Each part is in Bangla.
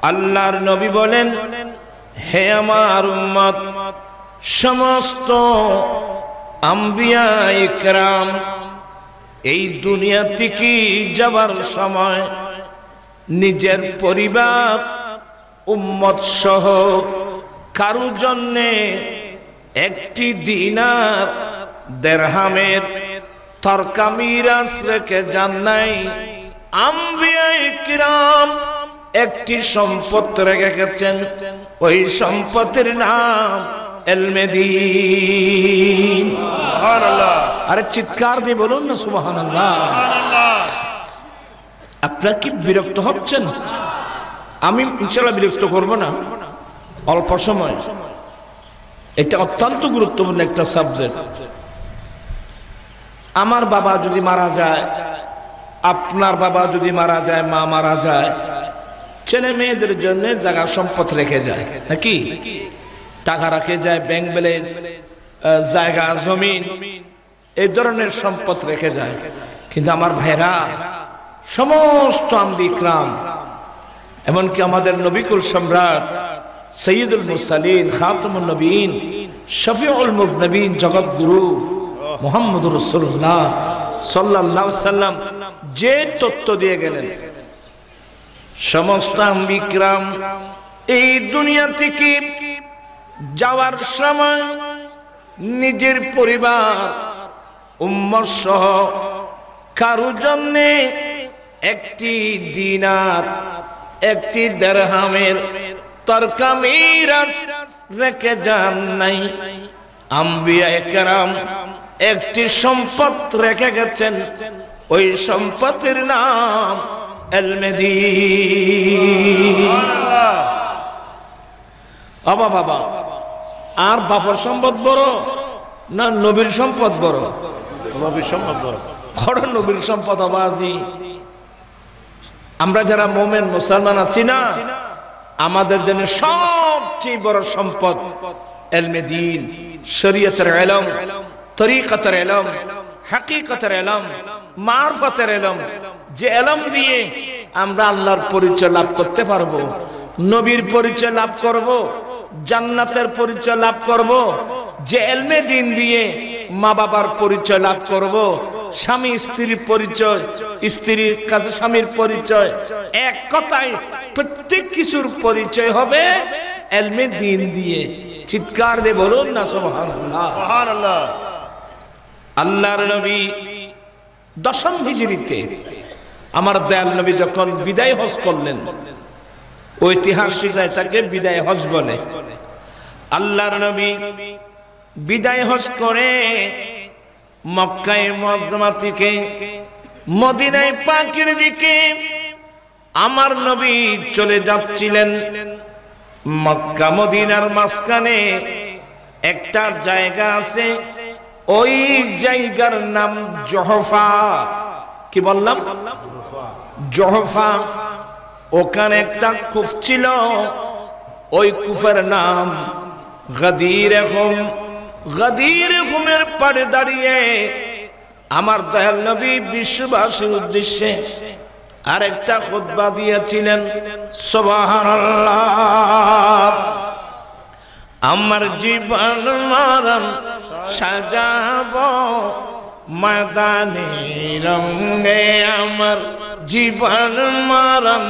আল্লাহর নবী বলেন, হে আমার উম্মত, সমস্ত আম্বিয়া ইকরাম এই দুনিয়া থেকে যাবার সময় নিজের পরিবার উম্মত সহ কারো জন্যে একটি দিনার দিরহামের তরকা মিরাস রেখে যান নাই। আম্বিয়া ইকরাম একটি সম্পদ রেখে গেছেন, ওই সম্পদের নাম ইলমে দ্বীন। সুবহানাল্লাহ। আরে চিৎকার দিয়ে বলুন না সুবহানাল্লাহ। আপনারা কি বিরক্ত হচ্ছেন? আমি ইনশাআল্লাহ বিরক্ত করব না, অল্প সময়। এটা অত্যন্ত গুরুত্বপূর্ণ একটা সাবজেক্ট। আমার বাবা যদি মারা যায়, আপনার বাবা যদি মারা যায়, মা মারা যায়, ছেলে মেয়েদের জন্য জায়গা সম্পদ রেখে যায় নাকি? টাকা রেখে যায়, ব্যাংক ব্যালেন্স, জায়গা জমিন, এই ধরনের সম্পদ রেখে যায়। কিন্তু আমার ভাইরা, সমস্ত আম্বিয়া ইকরাম, এমনকি আমাদের নবিকুল সম্রাট সৈয়দুল মুরসালিন, খাতামুন নবীন, শফিউল মুযনিবিন, জগৎগুরু মুহাম্মদুর রাসূলুল্লাহ সাল্লাল্লাহু আলাইহি সাল্লাম যে তত্ত্ব দিয়ে গেলেন, সমস্ত আম্বিয়া ইকরাম এই দুনিয়া থেকে যাওয়ার সময় নিজের পরিবার উম্মত সহ কারো জন্য একটি দিনার, একটি দিরহামের তরকা মিরাস রেখে যান নাই। আম্বিয়া ইকরাম একটি সম্পদ রেখে গেছেন, ওই সম্পদের নাম ইলমে দ্বীন। বাবা বাবা, আর বাবার সম্পদ বড় না নবীর সম্পদ বড়? নবীর সম্পদ বড়। বড় নবীর সম্পদ আবাজি। আমরা যারা মুমিন মুসলমান আছি না, আমাদের জন্য সবচেয়ে বড় সম্পদ ইলমে দ্বীন, শরীয়তের ইলম, তরিকতের ইলম, হাকিকতের ইলম, মারফতের ইলম। যে ইলম দিয়ে আমরা আল্লাহর পরিচয় লাভ করতে পারবো, নবীর পরিচয় লাভ করব, জান্নাতের পরিচয় লাভ করব। যে ইলমে দ্বীন দিয়ে মা বাবার পরিচয় লাভ করব, স্বামী স্ত্রীর পরিচয়, স্ত্রীর কাছে স্বামীর পরিচয়, এক কথায় প্রত্যেক কিছুর পরিচয় হবে ইলমে দ্বীন দিয়ে। চিৎকার দিয়ে বলুন না সুবহানাল্লাহ। সুবহানাল্লাহ। আল্লাহর নবী 10ম হিজরিতে আমার দয়াল নবী যখন বিদায় হজ করলেন, ঐতিহাসিকরা এটাকে বিদায় হজ বলে। আল্লাহর নবী বিদায় হজ করে মক্কায়ে মুআজ্জামা থেকে মদিনায়ে পাকের দিকে আমার নবী চলে যাচ্ছিলেন। মক্কা মদিনার মাঝখানে একটা জায়গা আছে, ওই জায়গার নাম জহফা। কি বললাম? জহফা। ওখানে একটা কূপ ছিল, ওই কূপের নাম গাদির খুম। গাদির খুমের পাড়ে দাঁড়িয়ে আমার দয়াল নবী বিশ্ববাসীর উদ্দেশ্যে আরেকটা খুতবা দিয়েছিলেন। সুবহানাল্লাহ। আমার জীবন মরণ সাজাবো মাদানী রঙে, আমার জীবন মরণ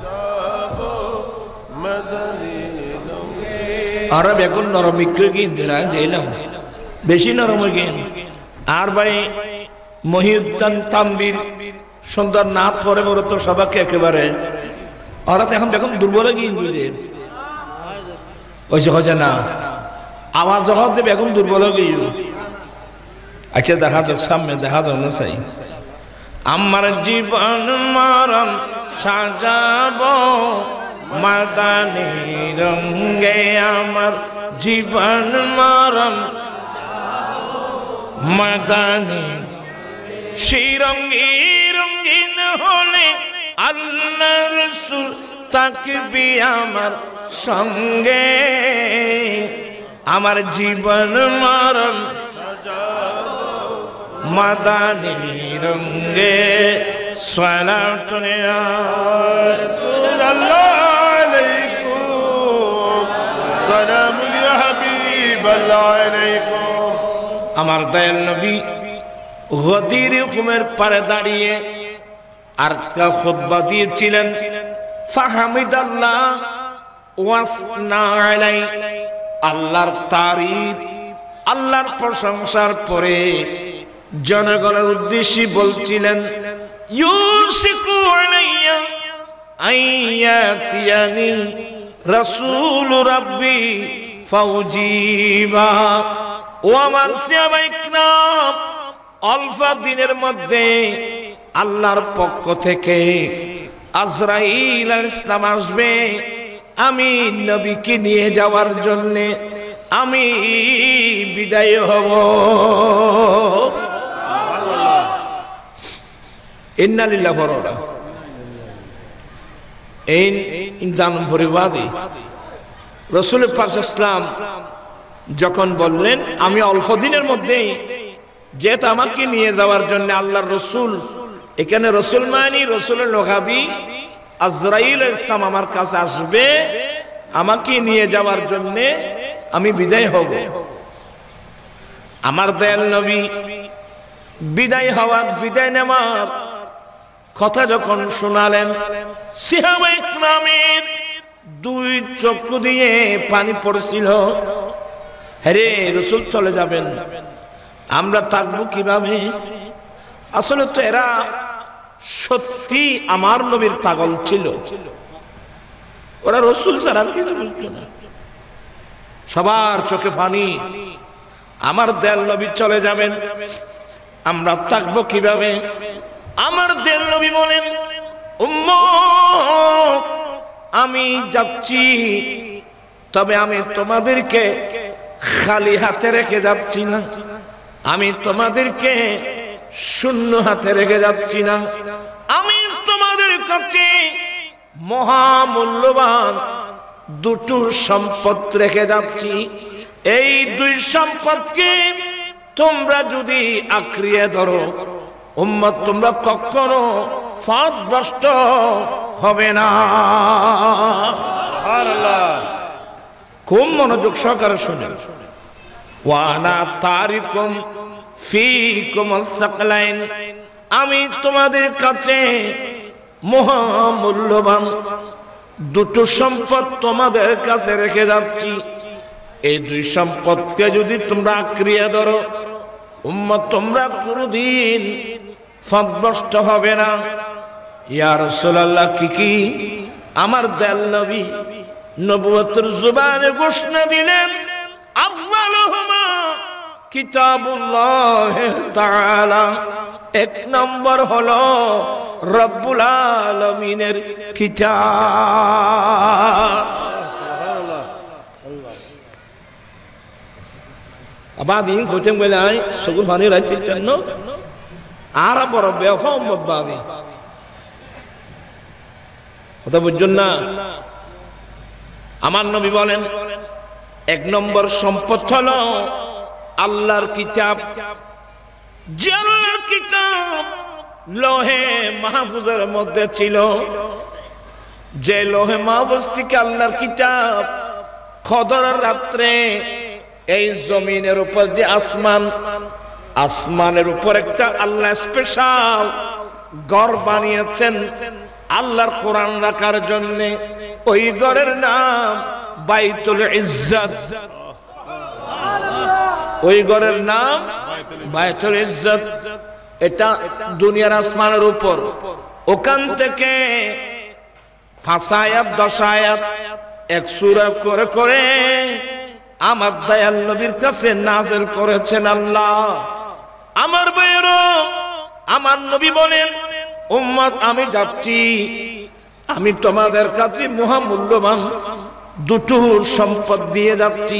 সাজাবো মাদানী রঙে। আরে বেগুন নরম গিন দিলাম, বেশি নরম গিন। আর ভাই মহিউদ্দিন তানবীর সুন্দর নাচ পরে বড় তো সবাইকে একেবারে, ওরা তো এখন বেগুন দুর্বল গিয়ে বুঝেন ওই যে হচ্ছে না আওয়াজ যখন যে বেগুন দুর্বল গিয়ে। আচ্ছা দেখা যাক, সামনে দেখা যাক না চাই। আমার জীবন মরণ সাজাবো মাদানী রঙে, আমার জীবন মরণ মাদানী। সেই রঙিন হলে আল্লাহ রাসূল থাকবি আমার সঙ্গে, আমার জীবন মরণ মাদানী রঙে। সালাতুন ইয়া রাসূলুল্লাহ আমার দয়াল নবী গদির খুমের পারে দাঁড়িয়ে আর তা খুতবা দিয়েছিলেন। ফাহামিদাল্লাহ ওয়াসনা আলাই, আল্লাহর তারিফ, আল্লাহর প্রশংসার পরে জনগণের উদ্দেশ্যে বলছিলেন, ইউসিকু আলাইয়া আইয়াতিয়ানি রাসূল রাব্বি ফাউজিবা। ও আমার সাহাবায়ে কিরাম, অল্প দিনের মধ্যে আল্লাহর পক্ষ থেকে আজরাইল আলাইহিস সালাম আসবে আমি নবীকে নিয়ে যাওয়ার জন্য, আমি বিদায় হব। ইন্না লিল্লাহি ওয়া ইন্না ইলাইহি এই জানম পরিবাদী রাসূল পাক সাল্লাল্লাহু আলাইহি ওয়াসাল্লাম যখন বললেন আমি অল্প দিনের মধ্যেই যেটা আমাকে নিয়ে যাওয়ার জন্য আল্লাহর রসুল, এখানে রসুল মানে রসুলের লোকাবি, আজরাইল আলাইহিস সালাম আমার কাছে আসবে আমাকে নিয়ে যাওয়ার জন্য, আমি বিদায় হব। আমার দয়াল নবী বিদায় হওয়ার, বিদায় নেওয়ার কথা যখন শোনালেন, সাহাবায়ে কিরামের দুই চক্ষু দিয়ে পানি পড়ছিল। আরে রাসূল চলে যাবেন, আমরা থাকবো কিভাবে? আসলে তো এরা সত্যি আমার নবীর পাগল ছিল, ওরা রাসূল ছাড়া কিছু বুঝতো না। সবার চোখে পানি, আমার দয়াল নবী চলে যাবেন, আমরা থাকবো কিভাবে? আমার দয়াল নবী বলেন, উম্মত আমি যাচ্ছি, তবে আমি তোমাদেরকে খালি হাতে রেখে যাচ্ছি না, আমি তোমাদেরকে শূন্য হাতে রেখে যাচ্ছি না, আমি তোমাদের কাছে মহামূল্যবান দুটো সম্পদ রেখে যাচ্ছি। এই দুই সম্পদকে তোমরা যদি আঁকড়িয়ে ধরো উম্মত, তোমরা কখনো পথভ্রষ্ট হবে না। খুব মনোযোগ সহকারে শুনেন। ওয়ানা তারিকুম ফীকুম আস-সাকলাইন, আমি তোমাদের কাছে মহামূল্যবান দুটো সম্পদ তোমাদের কাছে রেখে যাচ্ছি। এই দুই সম্পদকে যদি তোমরা আঁকড়িয়ে ধরো উম্মত, তোমরা কোনদিন পথভ্রষ্ট হবে না। ইয়া রাসূলুল্লাহ, কি কি? আমার দয়াল নবী নবুয়তের জবানে ঘোষণা দিলেন, আফযালুহুমা কিতাবুল্লাহ তাআলা, এক নম্বর হলো রব্বুল আলামিনের কিতাব। আবাদিন কোচেন বলাই সগুল ভানি রাইতেন ন আর বড় বেফা উম্মত বাদি কথা বুঝছেন না? আমার নবী বলেন এক নম্বর সম্পদ হলো আল্লাহর কিতাব। যে আল্লাহর কিতাব লোহে মাহফুজের মধ্যে ছিল, যে লোহে মাহফুজ থেকে আল্লাহর কিতাব কদরের রাত্রে এই জমিনের উপর যে আসমান, আসমানের উপর একটা আল্লাহ স্পেশাল ঘর বানিয়েছেন আল্লাহর কোরআন রাখার জন্য। ওই ঘরের নাম বাইতুল ইজ্জত, ওই ঘরের নাম বাইতুল ইজ্জত। এটা দুনিয়ার আসমানের উপর, ওখান থেকে 5 আয়াত 10 আয়াত 1 সূরা করে করে আমার দয়াল নবীর কাছে নাযিল করেছেন আল্লাহ। আমার ভাইয়েরা, আমার নবী বলেন, উম্মত আমি যাচ্ছি, আমি তোমাদের কাছে মহামূল্যবান দুটো সম্পদ দিয়ে যাচ্ছি।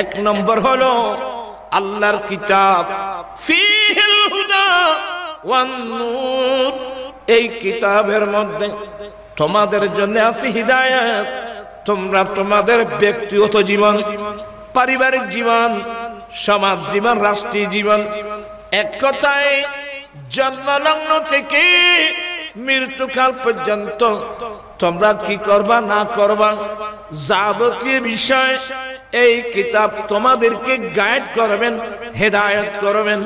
এক নম্বর হলো আল্লাহর কিতাব, ফীহিল হুদা ওয়ান নূর, এই কিতাবের মধ্যে তোমাদের জন্য আছে হিদায়াত। তোমরা তোমাদের ব্যক্তিগত জীবন, পারিবারিক জীবন, সমাজ জীবন, রাষ্ট্রীয় জীবন, এক কথায় জন্মলগ্ন থেকে মৃত্যুকাল পর্যন্ত তোমরা কি করবা না করবা যাবতীয় বিষয় এই কিতাব তোমাদেরকে গাইড করবেন, হেদায়েত করবেন।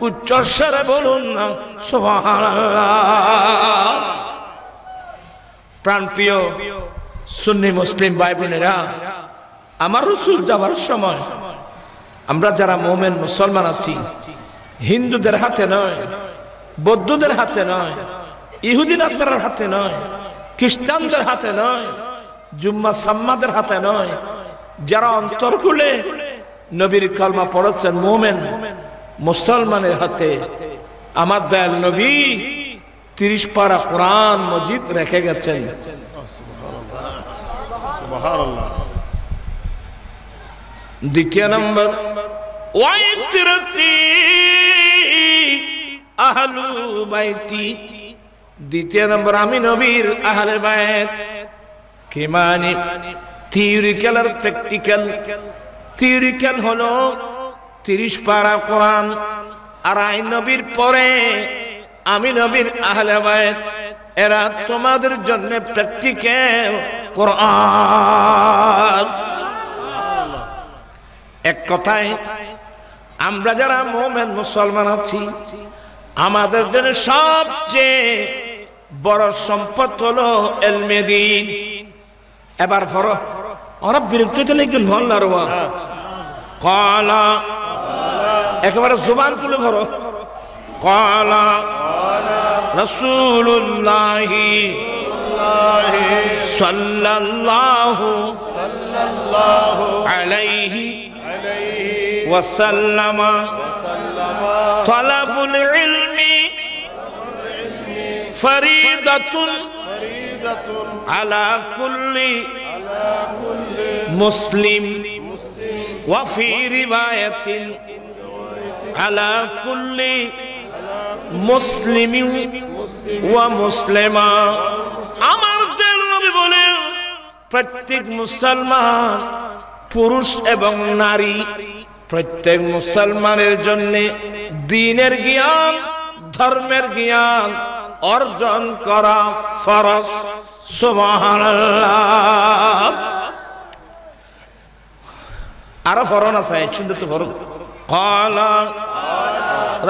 উচ্চস্বরে বলুন না সুবহানাল্লাহ। প্রাণপ্রিয় সুন্নি মুসলিম ভাই বোনেরা, আমার রাসূল যাওয়ার সময় আমরা যারা মুমিন মুসলমান আছি, হিন্দুদের হাতে নয়, বৌদ্ধদের হাতে নয়, ইহুদি নাসারার হাতে নয়, খ্রিস্টানদের হাতে নয়, জুম্মা সাম্মাদের হাতে নয়, যারা অন্তর খুলে নবীর কালমা পড়েছেন মুমিন মুসলমানের হাতে আমার দয়াল নবী 30 পারা কোরআন মজিদ রেখে গেছেন। সুবহানাল্লাহ। দ্বিতীয় নম্বর ওয়াইতিরতি আহলু বাইতি, দ্বিতীয় নম্বর আমি নবীর আহলে বাইত। কি মানে? থিওরিক্যাল আর প্র্যাকটিক্যাল। থিওরিক্যাল হলো 30 পারা কোরআন, আর আই নবীর পরে আমি নবীর আহলে বাইত, এরা তোমাদের জন্য প্র্যাকটিক্যাল কোরআন। এক কথায় আমরা যারা মুমিন মুসলমান আছি, আমাদের জন্য সবচেয়ে বড় সম্পদ হলো ইলমে দ্বীন। এবার পড়ো, ওরা বিরক্ত হতে লাগলেন মোল্লার ওয়া ক্বালা, একেবারে জবান খুলে পড়ো। ক্বালা রাসূলুল্লাহি সাল্লাল্লাহু আলাইহি ওয়াসাল্লাম, তালাবুল ইলমি ফরিদাতুন আলা কুল্লি মুসলিম ওয়া ফি রিওয়ায়াতিন আলা কুল্লি মুসলিমিন ওয়া মুসলিমা। আমার নবী বলেন প্রত্যেক মুসলমান পুরুষ এবং নারী, প্রত্যেক মুসলমানের জন্য দ্বীনের জ্ঞান, ধর্মের জ্ঞান অর্জন করা ফরজ। সুবহানাল্লাহ। আরো ফরন আছে, শুনতে তো ফরন। ক্বালা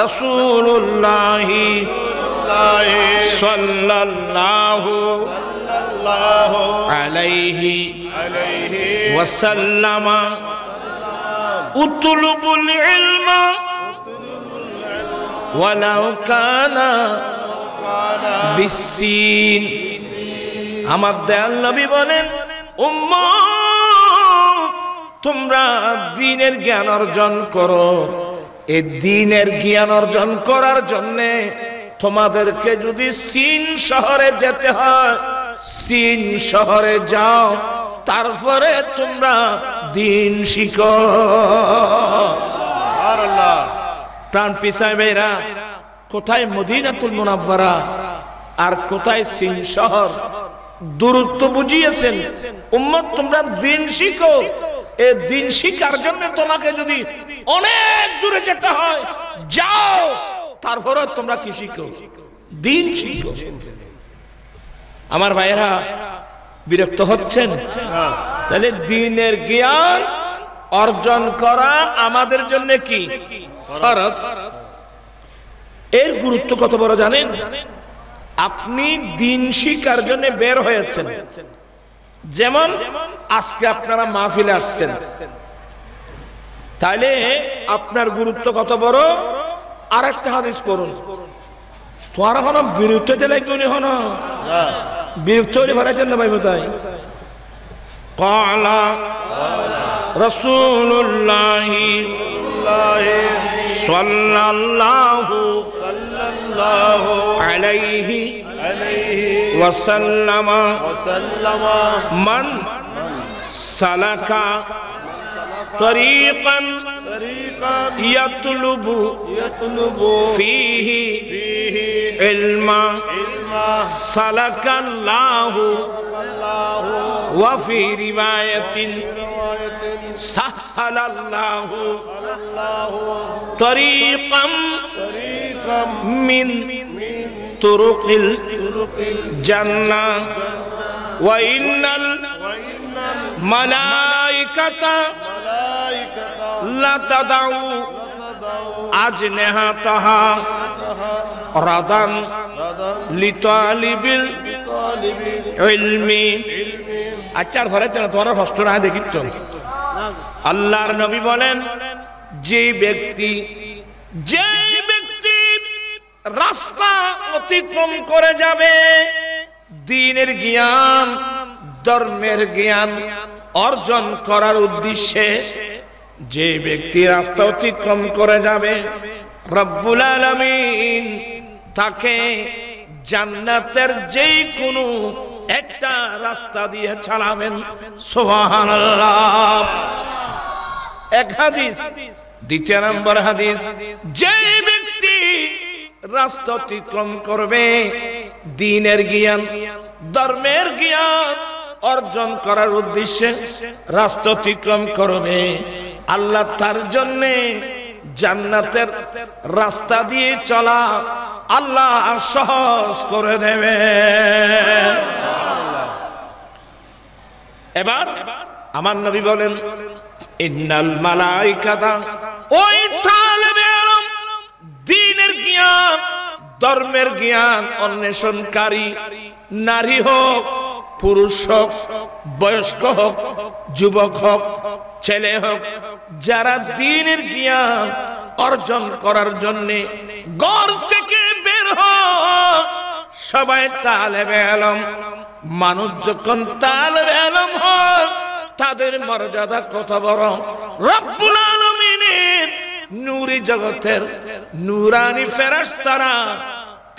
রাসূলুল্লাহি সাল্লাল্লাহু আলাইহি ওয়াসাল্লাম, উতলুবুল ইলমা ওয়ালাউ কানা বিসসিন। আমার দয়াল নবী বলেন, উম্মত তোমরা দ্বীনের জ্ঞান অর্জন করো। এই দ্বীনের জ্ঞান অর্জন করার জন্য তোমাদেরকে যদি সিন শহরে যেতে হয়, সিন শহরে যাও, তারপরে তোমরা দ্বীন শিখো। সুবহানাল্লাহ। প্রাণ পিসায় ভাইরা, কোথায় মদিনাতুল মুনাওয়ারা আর কোথায় সিন শহর? দূরত্ব বুঝিয়েছেন। উম্মত তোমরা দ্বীন শিখো। এই দ্বীন শিখার জন্য তোমাকে যদি অনেক দূরে যেতে হয়, যাও, তারপরে তোমরা কি শিখো? দ্বীন শিখো। আমার ভাইয়েরা বিরক্ত হচ্ছেন? তাহলে দ্বীনের জ্ঞান অর্জন করা আমাদের জন্য কি ফরজ। এর গুরুত্ব কত বড় জানেন? আপনি দ্বীন শিখার জন্য বের হয়েছেন, যেমন আজকে আপনারা মাহফিলে আসছেন, তাহলে আপনার গুরুত্ব কত বড়। আরেকটা হাদিস পড়ুন। তোমার এখনো বিরুদ্ধ লাগবে, হনো বিরক্ত হলে ভরাইছেন না ভাই? বোধহয় ক্বালা রাসূলুল্লাহি সাল্লাল্লাহু আলাইহি ওয়াসাল্লাম, মান সালাকা তরিকান ইয়াতলুবু ফীহি ইলমা সালাকাল্লাহু ওয়া ফি রিওয়ায়াতিন সাহহালাল্লাহু তরিকাম মিন তুরুকিল জান্নাহ ওয়া ইন্নাল মালায়েকা মালাইকাতা লা তাদাউ আজনিহাতাহা রাদান লিতালিবিল ইলমি। আচ্ছা ঘরে চলো তোমার কষ্ট না দেখি তো। আল্লাহর নবী বলেন যে ব্যক্তি রাস্তা অতিক্রম করে যাবে দ্বীনের জ্ঞান ধর্মের জ্ঞান অর্জন করার উদ্দেশ্যে, যে ব্যক্তি রাস্তা অতিক্রম করে যাবে রব্বুল আলামিন তাকে জান্নাতের যে কোনো একটা রাস্তা দিয়ে চালাবেন। সুবহানাল্লাহ। এক হাদিস। দ্বিতীয় নম্বর হাদিস, যে ব্যক্তি রাস্তা অতিক্রম করবে দ্বীনের জ্ঞান ধর্মের জ্ঞান অর্জন করার উদ্দেশ্যে রাস্তা অতিক্রম করবে, আল্লাহ তার জন্য জান্নাতের রাস্তা দিয়ে চলা আল্লাহ সহজ করে দেবে। এবার আমার নবী বলেন ইন্নাল মালাইকাতা, ওই তালেবে ইলম দ্বীনের জ্ঞান ধর্মের জ্ঞান অন্বেষণকারী নারী হোক পুরুষ হোক বয়স্ক হোক যুবক হোক ছেলে হোক, যারা দ্বীনের জ্ঞান অর্জন করার জন্য ঘর থেকে বের হয় সবাই তালেবে ইলম। মানুষ যখন তালেবে ইলম হয় তাদের মর্যাদা কত বড়। রব্বুল আলামিনের নূরি জগতের নূরানি ফেরেশতারা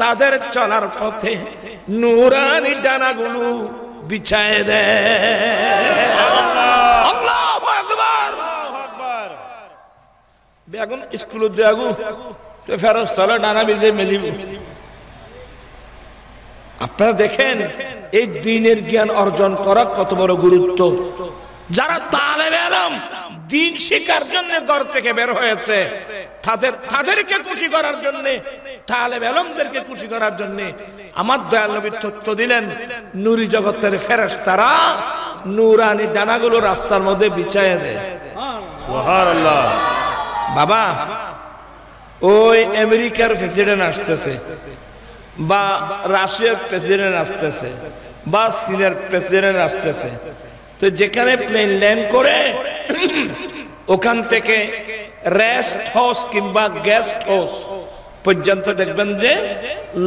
তাদের চলার পথে নূরানি ডানাগুলো বিছায় দেয়। আল্লাহু আকবার। বেগুন স্কুল দেগু তো ফেরেশতারা ডানা বিছে মেলিব। আপনারা দেখেন এই দ্বীনের জ্ঞান অর্জন করা কত বড় গুরুত্ব। যারা তালেবে ইলম দ্বীন শেখার জন্য ঘর থেকে বের হয়েছে তাদেরকে খুশি করার জন্য, তালেবে ইলমদেরকে খুশি করার জন্য আমার দয়াল নবী তথ্য দিলেন নূরি জগতের ফেরেশতারা নূরানি ডানাগুলো রাস্তার মধ্যে বিছায় দেয়। সুবহানাল্লাহ। বাবা ওই আমেরিকার প্রেসিডেন্ট আসতেছে বা রাশিয়ার প্রেসিডেন্ট আসতেছে বা চীনের প্রেসিডেন্ট আসতেছে, তো যেখানে প্লেন ল্যান্ড করে ওখান থেকে রেস্ট হাউস কিংবা গেস্ট হাউস পর্যন্ত দেখবেন যে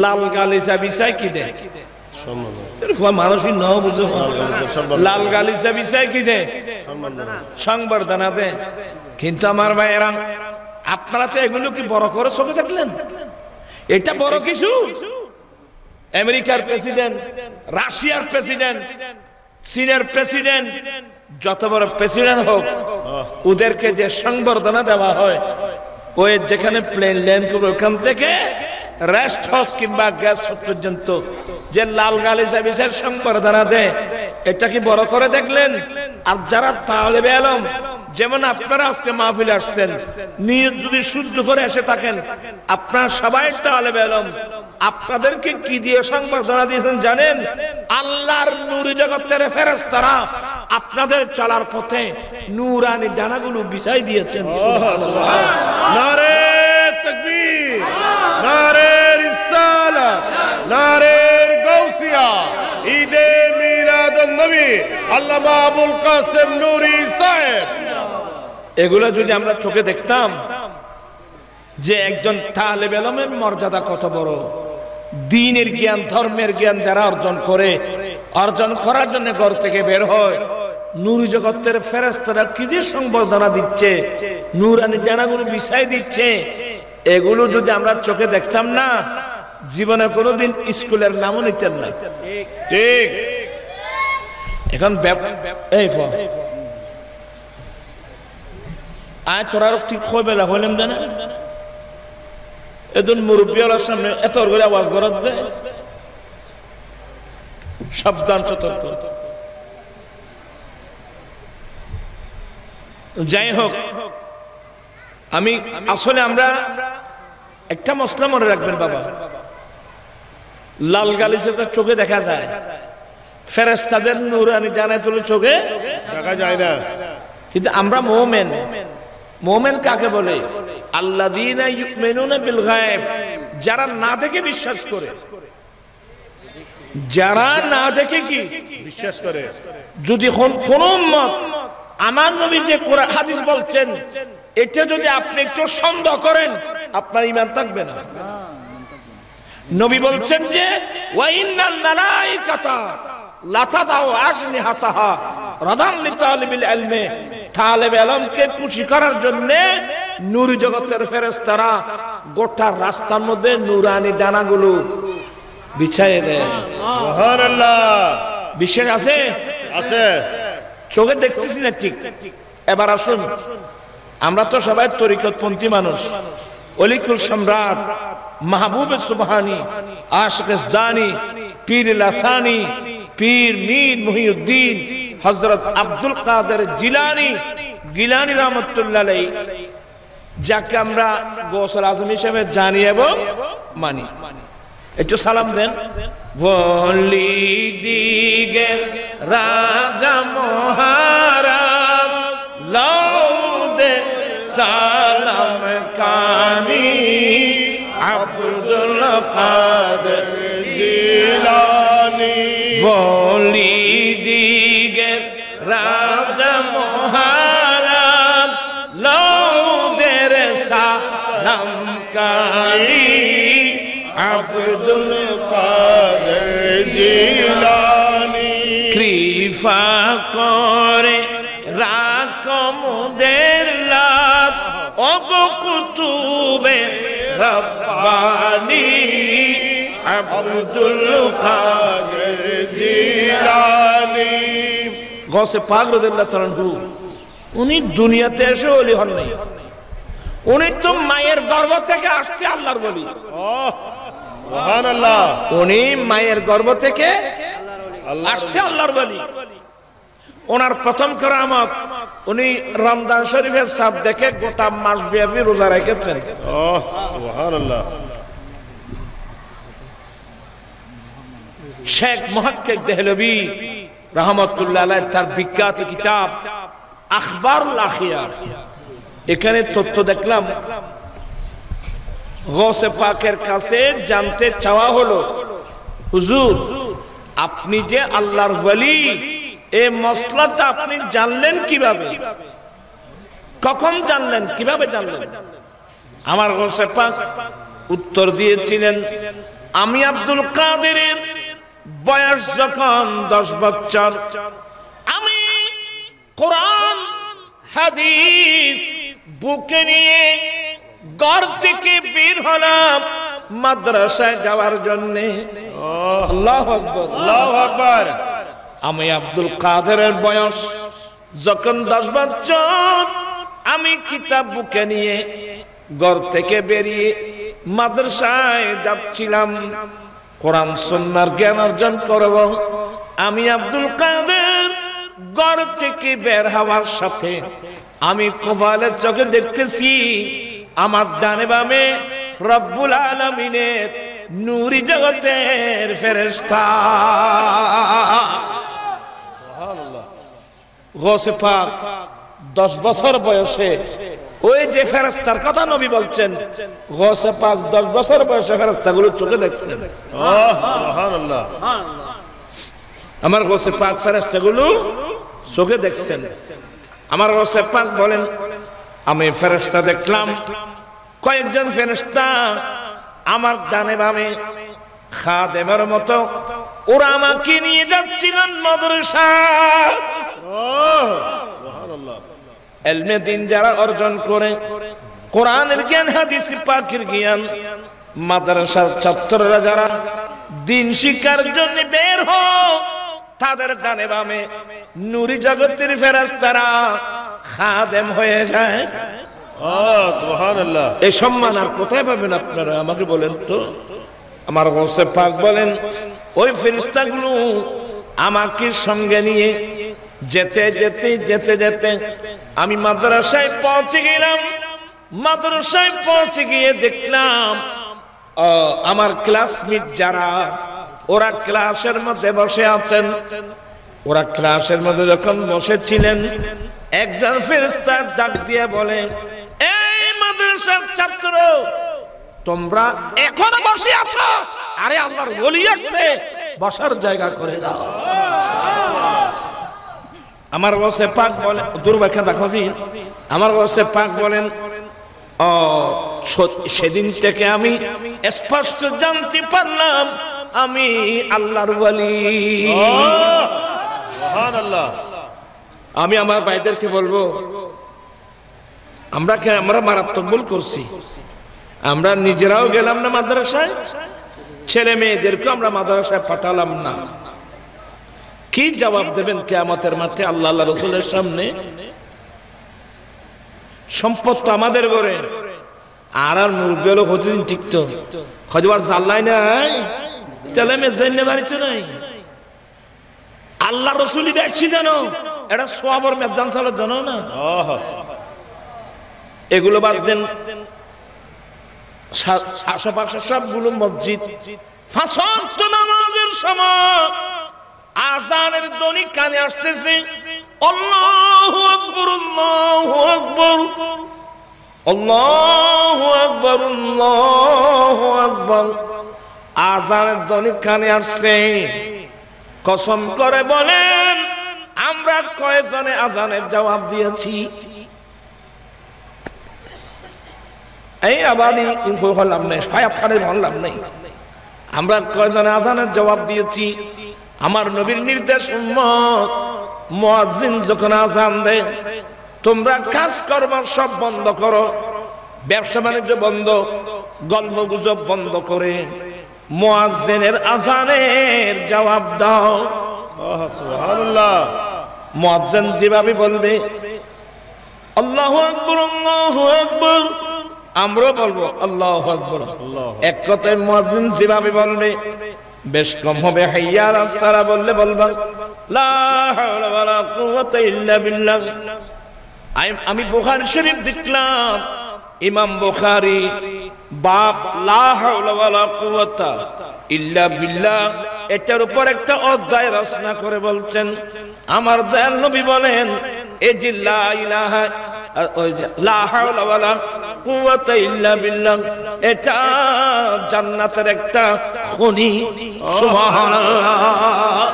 লাল গালিচা বিছায় কি দেয়, মানুষই ন বুঝো লাল গালিচা বিছায় কি দেয়, সংবর্ধনা দেয়। কিন্তু আমার ভাইয়েরা আপনারা তো এগুলো কি বড় করে চোখে দেখলেন? এটা বড় কিছু? আমেরিকার প্রেসিডেন্ট, রাশিয়ার প্রেসিডেন্ট, চীনের প্রেসিডেন্ট, যত বড় প্রেসিডেন্ট হোক ওদেরকে যে সংবর্ধনা দেওয়া হয়, ওই যেখানে প্লেন ল্যান্ড করবে ওখান থেকে রেস্ট হাউস কিংবা গেস্ট হাউস পর্যন্ত যে লাল গালিচা বিছায় সংবর্ধনা দেয়, এটা কি বড় করে দেখলেন? আর যারা তালেবে ইলম, যেমন আপনারা আজকে মাহফিলে আসছেন, নিয়ত যদি শুদ্ধ করে এসে থাকেন, আপনারা সবাই তালেবে ইলম, আপনাদেরকে কি দিয়ে সংবর্ধনা দিয়েছেন জানেন? আল্লাহর নূরি জগতের ফেরেশতারা আপনাদের চলার পথে নূরানি ডানাগুলো বিছাই দিয়েছেন। সুবহানাল্লাহ। নারে তাকবীর, নারে রিসালাত, নারে গাউসিয়া, ঈদে মিলাদুন নবী, আল্লামা আবুল কাসেম নূরি সাহেব। এগুলো যদি আমরা চোখে দেখতাম যে একজন তালেবে ইলমের মর্যাদা কত বড়, দ্বীনের জ্ঞান ধর্মের জ্ঞান যারা অর্জন করে, অর্জন করার জন্য ঘর থেকে বের হয়, নূরি জগতের ফেরেশতারা কি যে সংবর্ধনা দিচ্ছে, নূরানি ডানাগুলো বিছাই দিচ্ছে, এগুলো যদি আমরা চোখে দেখতাম না, জীবনে কোনোদিন স্কুলের নামও নিতেন না। ঠিক। এখন এই আয় তোরা ঠিক হইবেলা হইলাম জানে এদিন মুরব্বীওয়ালার সামনে এত করে আওয়াজ করার দেয়, সাবধান সতর্ক। যাই হোক, আমি আসলে আমরা একটা মশলা মনে রাখবেন বাবা, লাল গালিচা তো চোখে দেখা যায়, ফেরেশতাদের নূরানি ডানায় তুলে চোখে দেখা যায় না। কিন্তু আমরা মুমিন। মুমিন কাকে বলে? আল্লাযীনা ইউমিনুনা বিল গায়ব, যারা না দেখে বিশ্বাস করে। যারা না দেখে কি বিশ্বাস করে। যদি কোন উম্মত আমার নবী যে কোরআন হাদিস বলছেন এটা যদি আপনি একটু সন্দেহ করেন, আপনার ঈমান থাকবে না। নবী বলছেন যে ওয়া ইন্নাল মালাইকাতা লাতাদাউ আজনিহাতাহা রাদান লিতালিবিল ইলমি, তালেব ইলমকে খুশি করার জন্য নূরি জগতের ফেরেশতারা গোটা রাস্তার মধ্যে নূরানি ডানাগুলো বিছায়ে দেয়। সুবহানাল্লাহ। বিশ্বাস আছে? আছে। চোখে দেখতেছি না ঠিক। এবার আসুন, আমরা তো সবাই তরিকতপন্থী মানুষ। অলিকুল সম্রাট, মাহবুবে সুবহানি, আশিক ইসদানি, পীর লাসানি, পীর মীর মুহিউদ্দিন, হযরত আব্দুল কাদের জিলানী গিলানী রাহমাতুল্লাহ আলাইহি, যাকে আমরা গৌসুল আজম হিসেবে জানি এবং মানি। একটু সালাম দেন। ওলি দিগের রাজা মহারাজ লৌদে সালাম কানি আব্দুল কাদের জিলানী। ওলি দিগের রাজা মহারাজ লৌদের সালাম কানি আব্দুল কাদের জিলানী। কৃপা করে রাকমদের লাত ওগো কুতুবে রব্বানি আব্দুল কাদের জিলানী। গৌসে পাক রাদিয়াল্লাহু তাআলা আনহু, উনি দুনিয়াতে এসে ওলি হন নাই। উনি তো মায়ের গর্ভ থেকে আসতে আল্লাহর ওলি। সুবহানাল্লাহ। উনি মায়ের গর্ভ থেকে আসতে আল্লাহর ওলি। ওনার প্রথম কেরামত, উনি রমজান শরীফের চাঁদ দেখে গোটা মাস ব্যাপী রোজা রেখেছেন। সুবহানাল্লাহ। শেখ মুহাক্কিক দেহলভী রাহমাতুল্লাহ আলাইহি তার বিখ্যাত কিতাব আখবারুল আখিয়ার, এখানে তথ্য দেখলাম গৌসে পাকের কাছে জানতে চাওয়া হলো, হুজুর আপনি যে আল্লাহর ওলি, এই মসলাটা আপনি জানলেন কিভাবে? কখন জানলেন? কিভাবে জানলেন? আমার গৌসে পাক উত্তর দিয়েছিলেন, আমি আব্দুল কাদেরের বয়স যখন 10 বছর, আমি কোরআন হাদিস বুকে নিয়ে ঘর থেকে বের হলাম মাদ্রাসায় যাওয়ার জন্য। আল্লাহু আকবার, আল্লাহু আকবার। আমি আব্দুল কাদেরের বয়স যখন 10 বছর, আমি কিতাব বুকে নিয়ে ঘর থেকে বেরিয়ে মাদ্রাসায় যাচ্ছিলাম কোরআন সুন্নাহর জ্ঞান অর্জন করব। আমি আব্দুল কাদের ঘর থেকে বের হওয়ার সাথে আমি কপালের চোখে দেখতেছি আমার ডানে বামে রব্বুল আলামিনের নূরি জগতের ফেরেশতা। সুবহানাল্লাহ। গৌসে পাক 10 বছর বয়সে ওই যে ফেরেশতার কথা নবী বলছেন, গৌসে পাক 10 বছর বয়সে ফেরেশতাগুলো চোখে দেখছেন। সুবহানাল্লাহ। আমার গৌসে পাক ফেরেশতাগুলো চোখে দেখছেন। আমার গৌসে পাক বলেন, আমি ফেরেশতা দেখলাম, কয়েকজন ফেরেশতা আমার ডানে বামে খাদেমের মতো, ওরা আমাকে নিয়ে যাচ্ছিলেন মাদ্রাসায়। সুবহানাল্লাহ। ইলমে দ্বীন যারা অর্জন করে, কোরআনের জ্ঞান, হাদিস পাকের জ্ঞান, মাদ্রাসার ছাত্ররা যারা দ্বীন শিক্ষার জন্য বের হয়, তাদের ডানে বামে নূরি জগতের ফেরেশতারা খাদেম হয়ে যায়। সুবহানাল্লাহ। এই সম্মান আর কোথায় পাবেন আপনারা আমাকে বলেন তো? আমার গৌসে পাক বলেন, ওই ফেরেশতাগুলো আমাকে সঙ্গে নিয়ে যেতে যেতে যেতে যেতে আমি মাদ্রাসায় পৌঁছে গেলাম। মাদ্রাসায় পৌঁছে গিয়ে দেখলাম আমার ক্লাসমেট যারা, ওরা ক্লাসের মধ্যে বসে আছেন। ওরা ক্লাসের মধ্যে যখন বসেছিলেন, একজন ফেরেশতা ডাক দিয়ে বলে, এই মাদ্রাসার ছাত্র, তোমরা এখনো বসে আছো? আরে আল্লাহর ওলি আসছে, বসার জায়গা করে দাও। আমার বসে পাক বলে, দুর্ব্যাখ্যা দেখো জি, আমার বসে পাক বলেন, ও সেদিন থেকে আমি স্পষ্ট জানতে পারলাম আমি আল্লাহর ওলি। সুবহানাল্লাহ। আমি আমার ভাইদেরকে বলবো, আমরা মারাত্মক ভুল করছি। আমরা নিজেরাও গেলাম না মাদ্রাসায়, ছেলে মেয়েদেরকে আমরা মাদ্রাসায় পাঠালাম না। কি জবাব দেবেন কিয়ামতের মাঠে আল্লাহ আল্লাহ রাসূলের সামনে? সম্পদ তো আমাদের ঘরে, আর মুরগেলো হতিন টিকতো খজবার জাল্লাই নাই, ছেলে মেয়ে জেনে বাড়িতে নাই। আল্লাহ রসুলি দেখছি জানো, এটা সোয়াবর মেজান চালের জানো না। এগুলো বাদ দেন, আশেপাশে সবগুলো মসজিদ, পাঁচ ওয়াক্ত নামাজের সময় আযানের ধ্বনি কানে আসতেছে, আল্লাহু আকবার, আল্লাহু আকবার, আল্লাহু আকবার, আল্লাহু আকবার। আযানের ধ্বনি কানে আসছে। কসম করে বলেন, আমরা কয়জনে আযানের জবাব দিয়েছি? এই আবাদি হলাম নাই, হায়াত খানে হলাম নাই। আমরা কয়জনে আযানের জবাব দিয়েছি? আমার নবীর নির্দেশ উম্মত, মুয়াজ্জিন যখন আযান দেয়, তোমরা কাজ কর্ম সব বন্ধ করো, ব্যবসা বাণিজ্য বন্ধ, গল্প গুজব বন্ধ করে মুয়াজ্জিনের আযানের জবাব দাও। সুবহানাল্লাহ। মুয়াজ্জিন যেভাবে বলবে আল্লাহু আকবার, আল্লাহু আকবার, আমরা বলবো আল্লাহু আকবার। এক কথায় মুয়াজ্জিন যেভাবে বলবে, বেশ কম হবে হাইয়া আলাস সালাহ বললে বলবা লা হাওলা ওয়ালা কুওয়াতা ইল্লা বিল্লাহ। আমি বুখারী শরীফ দেখলাম, ইমাম বুখারী বাপ লা হাওলা ওয়ালা কুওয়াতা ইল্লা বিল্লাহ, এটার উপর একটা অধ্যায় রচনা করে বলছেন, আমার দয়াল নবী বলেন, এই যে লা ইলাহা, ওই যে লা হাওলা ওয়ালা কুওয়াতা ইল্লা বিল্লাহ, এটা জান্নাতের একটা খনি। সুবহানাল্লাহ,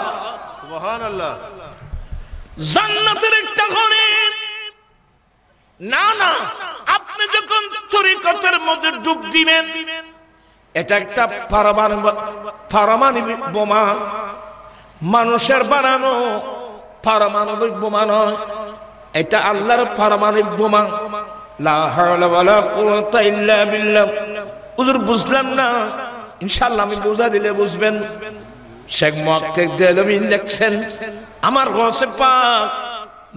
সুবহানাল্লাহ। জান্নাতের একটা খনি। না না, আপনি যখন তরিকতের মধ্যে ডুব দিবেন, এটা একটা পারমাণবিক বোমা, মানুষের বানানো পারমাণবিক বোমা নয়, এটা আল্লাহর পারমাণবিক বোমা। লা হাওলা ওয়ালা কুওয়াতা ইল্লা বিল্লাহ। হুজুর বুঝলাম না, ইনশাআল্লাহ আমি বুঝা দিলে বুঝবেন। শেখ মুহাক্কিক দেলভী লিখছেন, আমার গৌসে পাক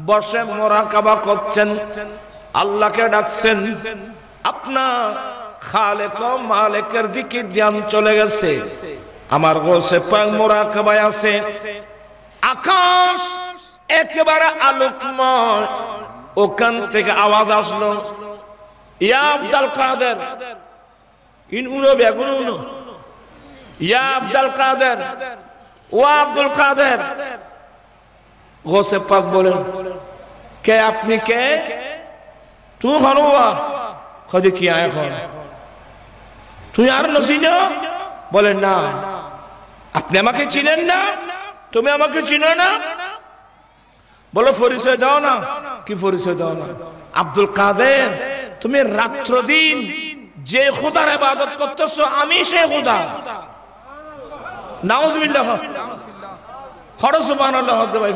বসে মুরাকাবা করছেন, আল্লাহকে ডাকছেন, আপনার খালেক ও মালিকের দিকে ধ্যান চলে গেছে। আমার গৌসে পাক মুরাকাবায় আছে। আকাশ একেবারে আলোকময়, ওখান থেকে আওয়াজ আসলো, ইয়া আব্দুল কাদের, ইনউনো বেগুনো, ইয়া আব্দুল কাদের, ও আব্দুল কাদের। গৌসে পাক বলেন, কে আপনি? কে তুই? হনুয়া খদি কি এখন তুই আর নসিন? বলেন না, আপনি আমাকে চিনেন না, তুমি আমাকে চিনো না। বলো পরিচয় দাও না। কি পরিচয় দাও না? আব্দুল কাদের, তুমি রাত্র দিন যে খোদার ইবাদত করতেছো, আমি সেই খোদা। নাউজুবিল্লাহ, খরচ সুবহানাল্লাহ হতে ভাই।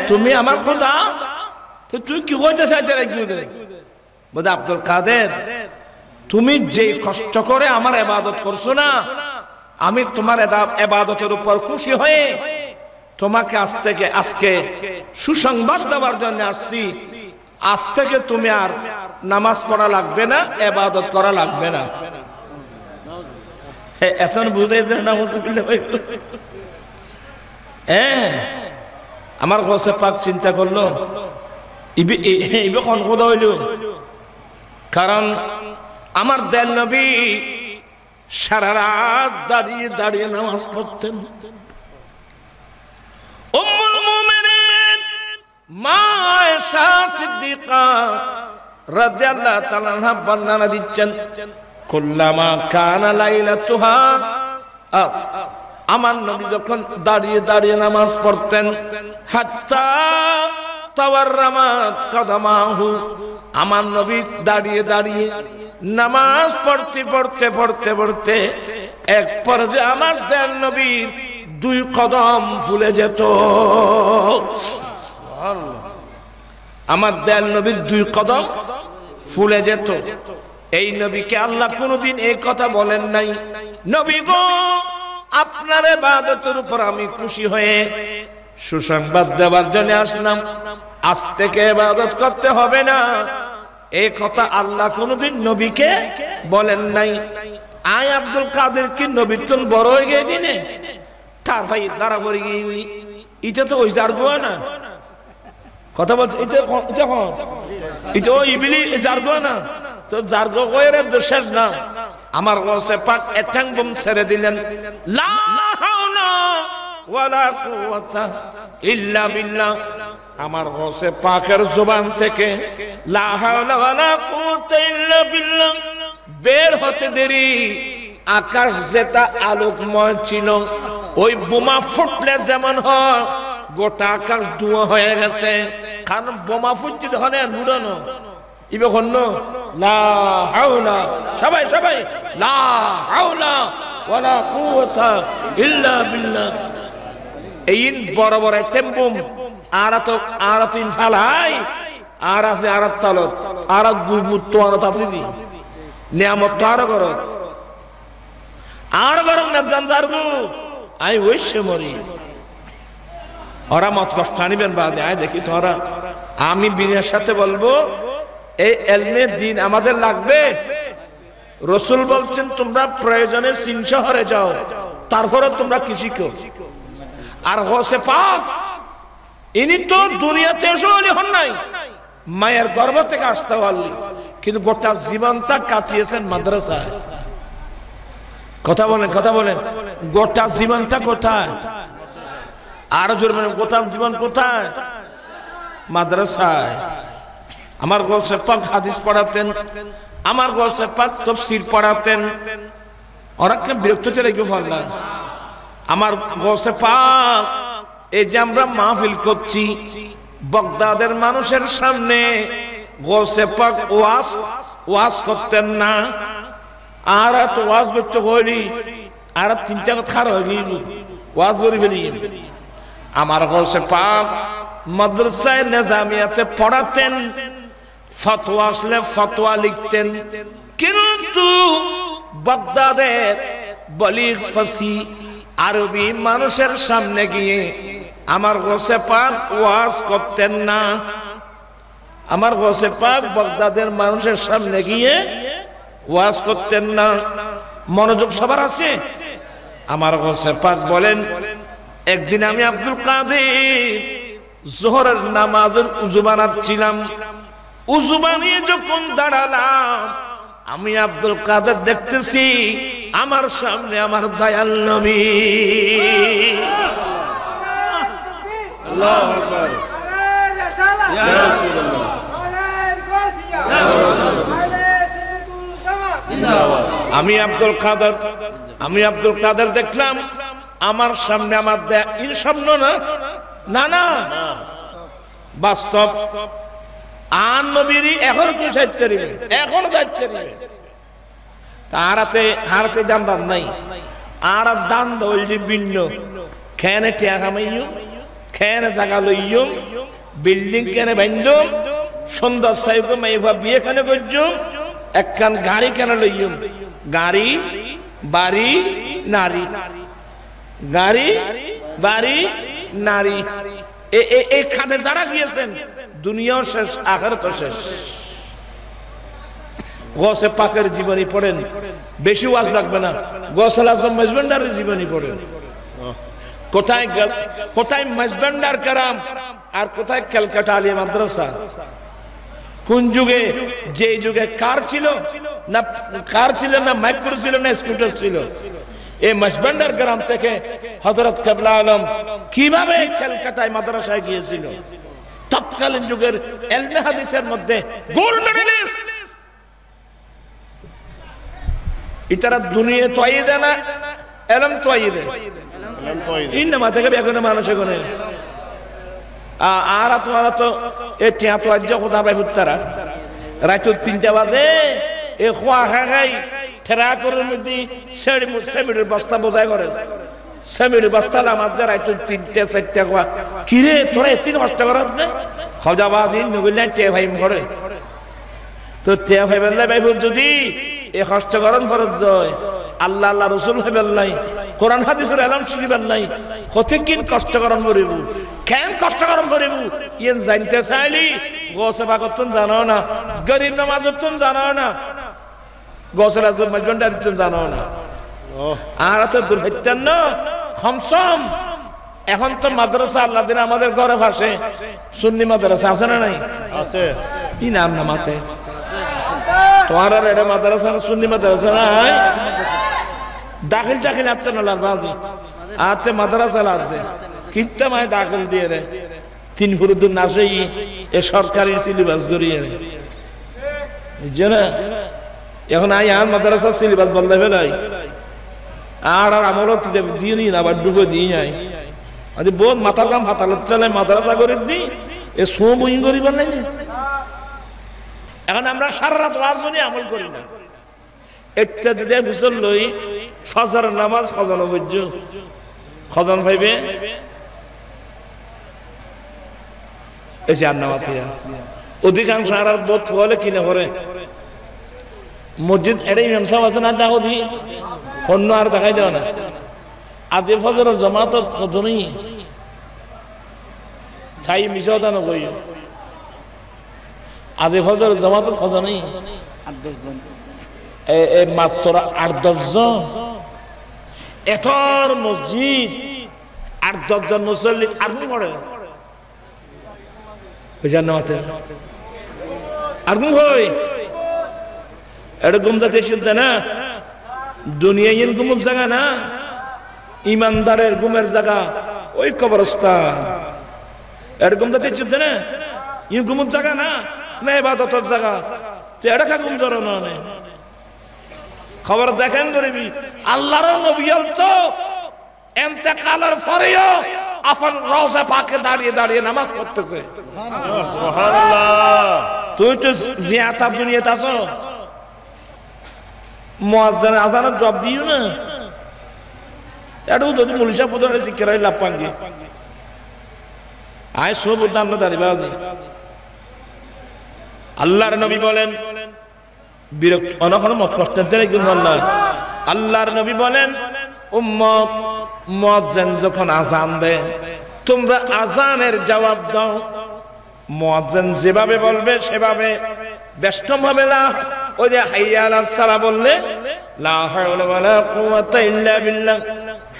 তুমি আমার খোদা, তো তুই কি কইতে চাইতে রাখবি? বলে আব্দুল কাদের, তুমি যে কষ্ট করে আমার ইবাদত করছো না, আমি তোমার ইবাদতের উপর খুশি হয়ে তোমাকে আজকে সুসংবাদ দেওয়ার জন্য আসছি। আজ থেকে তুমি আর নামাজ পড়া লাগবে না, ইবাদত করা লাগবে না। এখন বুঝাই দেন না? আমার গৌসে পাক চিন্তা করলো, ইবে কোন খোদা হইল? কারণ আমার দয়াল নবী সারা রাত দাঁড়িয়ে দাঁড়িয়ে নামাজ পড়তেন। উম্মে আয়েশা সিদ্দিকা রাদিয়াল্লাহু তাআলা আনহা বর্ণনা দিচ্ছেন, কুল্লামা কানা লাইলাতুহা, আমার নবী যখন দাঁড়িয়ে দাঁড়িয়ে নামাজ পড়তেন, হাত্তা তাওয়াররামাত কদমাহু, আমার নবী দাঁড়িয়ে দাঁড়িয়ে নামাজ পড়তে পড়তে পড়তে পড়তে এক পর্যায়ে আমার দয়াল নবীর 2 কদম ফুলে যেত। আমার দয়াল নবীর 2 কদম ফুলে যেত। এই নবীকে আল্লাহ কোনদিন এই কথা বলেন নাই, নবী গো আপনার ইবাদতের উপর আমি খুশি হয়ে সুসংবাদ দেওয়ার জন্য আসলাম, আজ থেকে ইবাদত করতে হবে না। এই কথা আল্লাহ কোনদিন নবীকে বলেন নাই। আয় আব্দুল কাদের কি নবীর তুন বড় হয়ে গিয়ে দিনে তার ভাই দাঁড়া করে গিয়ে এটা তো ওই জার্গো না কথা বলছে, এটা ওই ইবিলি জার্গো না তো, জার্গো কইরে দোষের না। আমার গৌসে পাক এটাং বম ছেড়ে দিলেন, লা হাওলা ওয়ালা কুওয়াতা ইল্লা বিল্লাহ। আমার গৌসে পাকের জবান থেকে লা হাওলা ওয়ালা কুওয়াতা ইল্লা বিল্লাহ বের হতে দেরি আকাশ যেটা আলোকময় ছিল, ওই বোমা ফুটলে যেমন হয় গোটা আকাশ ধোঁয়া হয়ে গেছে। কারণ বোমা ফুটছে তখন উড়ানো ইবে হন্য লা হাওলা, সবাই সবাই লা হাওলা ওয়ালা কুওয়াতা ইল্লা বিল্লাহ। এইন বড় বড় টেম্বুম আরাত ইনফালাই আর আছে আরাত তালত আরাত গুবুত তো আরাত আতিদি নিয়ামত তো আর করো আর গরম না জানজারগু আই ওইসে মরি। ওরা মত কষ্ট আনিবেন বাদে আয় দেখি তোরা, আমি বিনয়ের সাথে বলবো এই এলমের দিন আমাদের লাগবে। রসুল বলছেন তোমরা প্রয়োজনে চীন শহরে যাও, তারপরে তোমরা কি শিখো। আর হোসে পাক ইনি তো দুনিয়াতে এসে হন নাই, মায়ের গর্ভ থেকে আসতে পারলি, কিন্তু গোটা জীবনটা কাটিয়েছেন মাদ্রাসায়। কথা বলেন কথা বলেন, গোটা জীবনটা কোথায়? আরো জোর মানে গোটা জীবন কোথায়? মাদ্রাসায়। আমার গৌসে পাক হাদিস পড়াতেন, আমার গৌসে পাক তাফসীর পড়াতেন। ওরা কে বিরক্ত চলে গিয়ে বললাম আমার গৌসে পাক এই যে আমরা মাহফিল করছি বাগদাদের মানুষের সামনে, গৌসে পাক ওয়াজ করতেন না। আর তো ওয়াজ করতে হইলি আর 3টা কথা খারাপ হয়ে গেল, ওয়াজ করি ফেলি। আমার গৌসে পাক মাদ্রাসায় নিজামিয়াতে পড়াতেন, ফতোয়া আসলে ফতোয়া লিখতেন, কিন্তু বাগদাদের বলিগ ফাসি আরবি মানুষের সামনে গিয়ে আমার গৌসে পাক ওয়াজ করতেন না। আমার গৌসে পাক বাগদাদের মানুষের সামনে গিয়ে ওয়াজ করতেন না। মনোযোগ সবার আছে? আমার গৌসে পাক বলেন, একদিন আমি আব্দুল কাদের যোহরের নামাজের উযু বানাচ্ছিলাম, উযু বানিয়ে যখন দাঁড়ালাম আমি আব্দুল কাদের দেখতেছি আমার সামনে আমার দয়াল নবী। আল্লাহু আকবার। ইয়া রাসূলুল্লাহ। আমি আব্দুল কাদের দেখলাম আমার সামনে আমার ইন স্বপ্ন না, না না বাস্তব। আর নবীর এখন কি সাহিত্য দিবে, এখন সাহিত্য দিবে। হারাতে দাম দান নাই, আর দান দল যে ভিন্ন খেনে টিয়া খামাইম, খেনে জাগা লইম, বিল্ডিং কেনে বান্ধম, সুন্দর সাহেব মাইভা বিয়ে কেন করছুম, একখান গাড়ি কেন লইম, গাড়ি বাড়ি নারী, গাড়ি বাড়ি নারী। এই খাতে যারা গিয়েছেন দুনিয়াও শেষ আখিরাতও শেষ। গৌসে পাকের জীবনী পড়েন, বেশি ওয়াজ লাগবে না। গৌসুল আজম মেজবান্ডারের জীবনী পড়েন, কোথায় মেজবান্ডার কারাম আর কোথায় ক্যালকাটা আলিয়া মাদ্রাসা। কোন যুগে, যে যুগে কার ছিল না মাইক্রো ছিল না স্কুটার ছিল। এই মেজবান্ডার গ্রাম থেকে হযরত কেবলা আলম কিভাবে ক্যালকাটায় মাদ্রাসায় গিয়েছিল, তৎকালীন যুগের ইলমে হাদিসের মধ্যে গোল্ড মেডেলিস্ট। ইতারা দুনিয়া তোয়াই দেয় না, এলম তোয়াই দেয়। ইন্নামা থেকে বেগুনে মানুষ এগুনে আর তোমারা তো এ টিয়া তো আজ কোথা পাই ফুটতারা রাত 3টা বাজে এ খোয়া খাই ঠেরা করে মধ্যে সেমির বস্তা বোঝাই করে সেমির বস্তা আমাদের রাত 3টা 4টা খোয়া কিরে তোরা এত কষ্ট করার দে খজাবাদিন নগিলা টিয়া ভাই করে তো টিয়া ভাই বললে ভাই যদি এ কষ্ট করেন ফরজ জয় আল্লাহ আল্লাহ রসুল হইবেন নাই, কোরআন হাদিসের এলাম শিখিবেন নাই, কতকিন কষ্ট করেন করিব, কেন কষ্ট করেন করিব ইয়েন জানতে চাইলি গোসে বাগতন জানো না, গরিব নামাজতন জানো না, গোসের আজম মজবন্ডারিতন জানো না। আর তো দুর্ভাগ্যান্ন খমসম এখন তো মাদ্রাসা আল্লাহ দিন আমাদের ঘরে ভাসে সুন্নি মাদ্রাসা আছে না নাই? আছে। কি নাম না মাতে তোমার আর এটা মাদ্রাসা না সুন্নি মাদ্রাসা নাই? দাখিল চাখিল আত্তে নলার বাজি আত্তে মাদ্রাসা লাগছে কিত্তা মায় দাখিল দিয়ে রে 3 ফুরুদুর নাসেই এ সরকারি সিলেবাস করিয়ে বুঝছো না? এখন আই আর মাদ্রাসা সিলেবাস বদলে ফেলাই আর আর আমল দিয়ে নি আবার ডুবে দিয়ে যায় আজ বহুত মাথার কাম ফাতাল চলে মাদ্রাসা করে দিই এ সো বই করি বললাই না। এখন আমরা সারা রাত ওয়াজনি আমল করি না, একটা দিদে বুঝল লই ফজর নামাজ খজন বুঝছ খজন ভাইবে এই যে নামাজ অধিকাংশ আর বোধ হলে কিনে করে মসজিদ এটাই ইমাম সাহেব আছে না দেখো দি অন্য আর দেখাই দেওয়া না আজে ফজর জমাত কজনই ছাই মিশাও জানো কই আজে ফজর জমাত কজনই মাত্র 8-10 জন এতর মসজিদ 8-10 জন মুসল্লি আর পড়ে জান্নাতে আর গুম হই এটা গুমদাতে শুদ্ধ না দুনিয়া ইন গুমের জায়গা না, ইমানদারের গুমের জায়গা ওই কবরস্থান। এটা গুমদাতে শুদ্ধ না ইন গুমের জায়গা না, না ইবাদতের জায়গা। তো এটা কা গুম জড়ো না খবর দেখেন গরিবি আল্লাহর নবী তো ইন্তেকালের পরেও আপন রওজা পাকে দাঁড়িয়ে দাঁড়িয়ে নামাজ পড়তেছে। সুবহানাল্লাহ। তুই তো জিয়াতা দুনিয়াতে আছো, মুয়াজ্জিন আযানের জবাব দিও না, এটাও যদি মুলিশা পুত্রে শিক্ষারাই লাভ পাঙ্গি আয় সব দাম না দাঁড়িয়ে বাজি। আল্লাহর নবী বলেন বিরক্ত অনখন মত কষ্ট দেয় আল্লাহ আল্লাহর নবী বলেন উম্মত মুয়াজ্জিন যখন আযান দেয় তোমরা আযানের জবাব দাও, মুয়াজ্জিন যেভাবে বলবে সেভাবে বেষ্টম হবে না। ওই যে হাইয়া আলাস সালাহ বললে লা হাওলা ওয়ালা কুওয়াতা ইল্লা বিল্লাহ,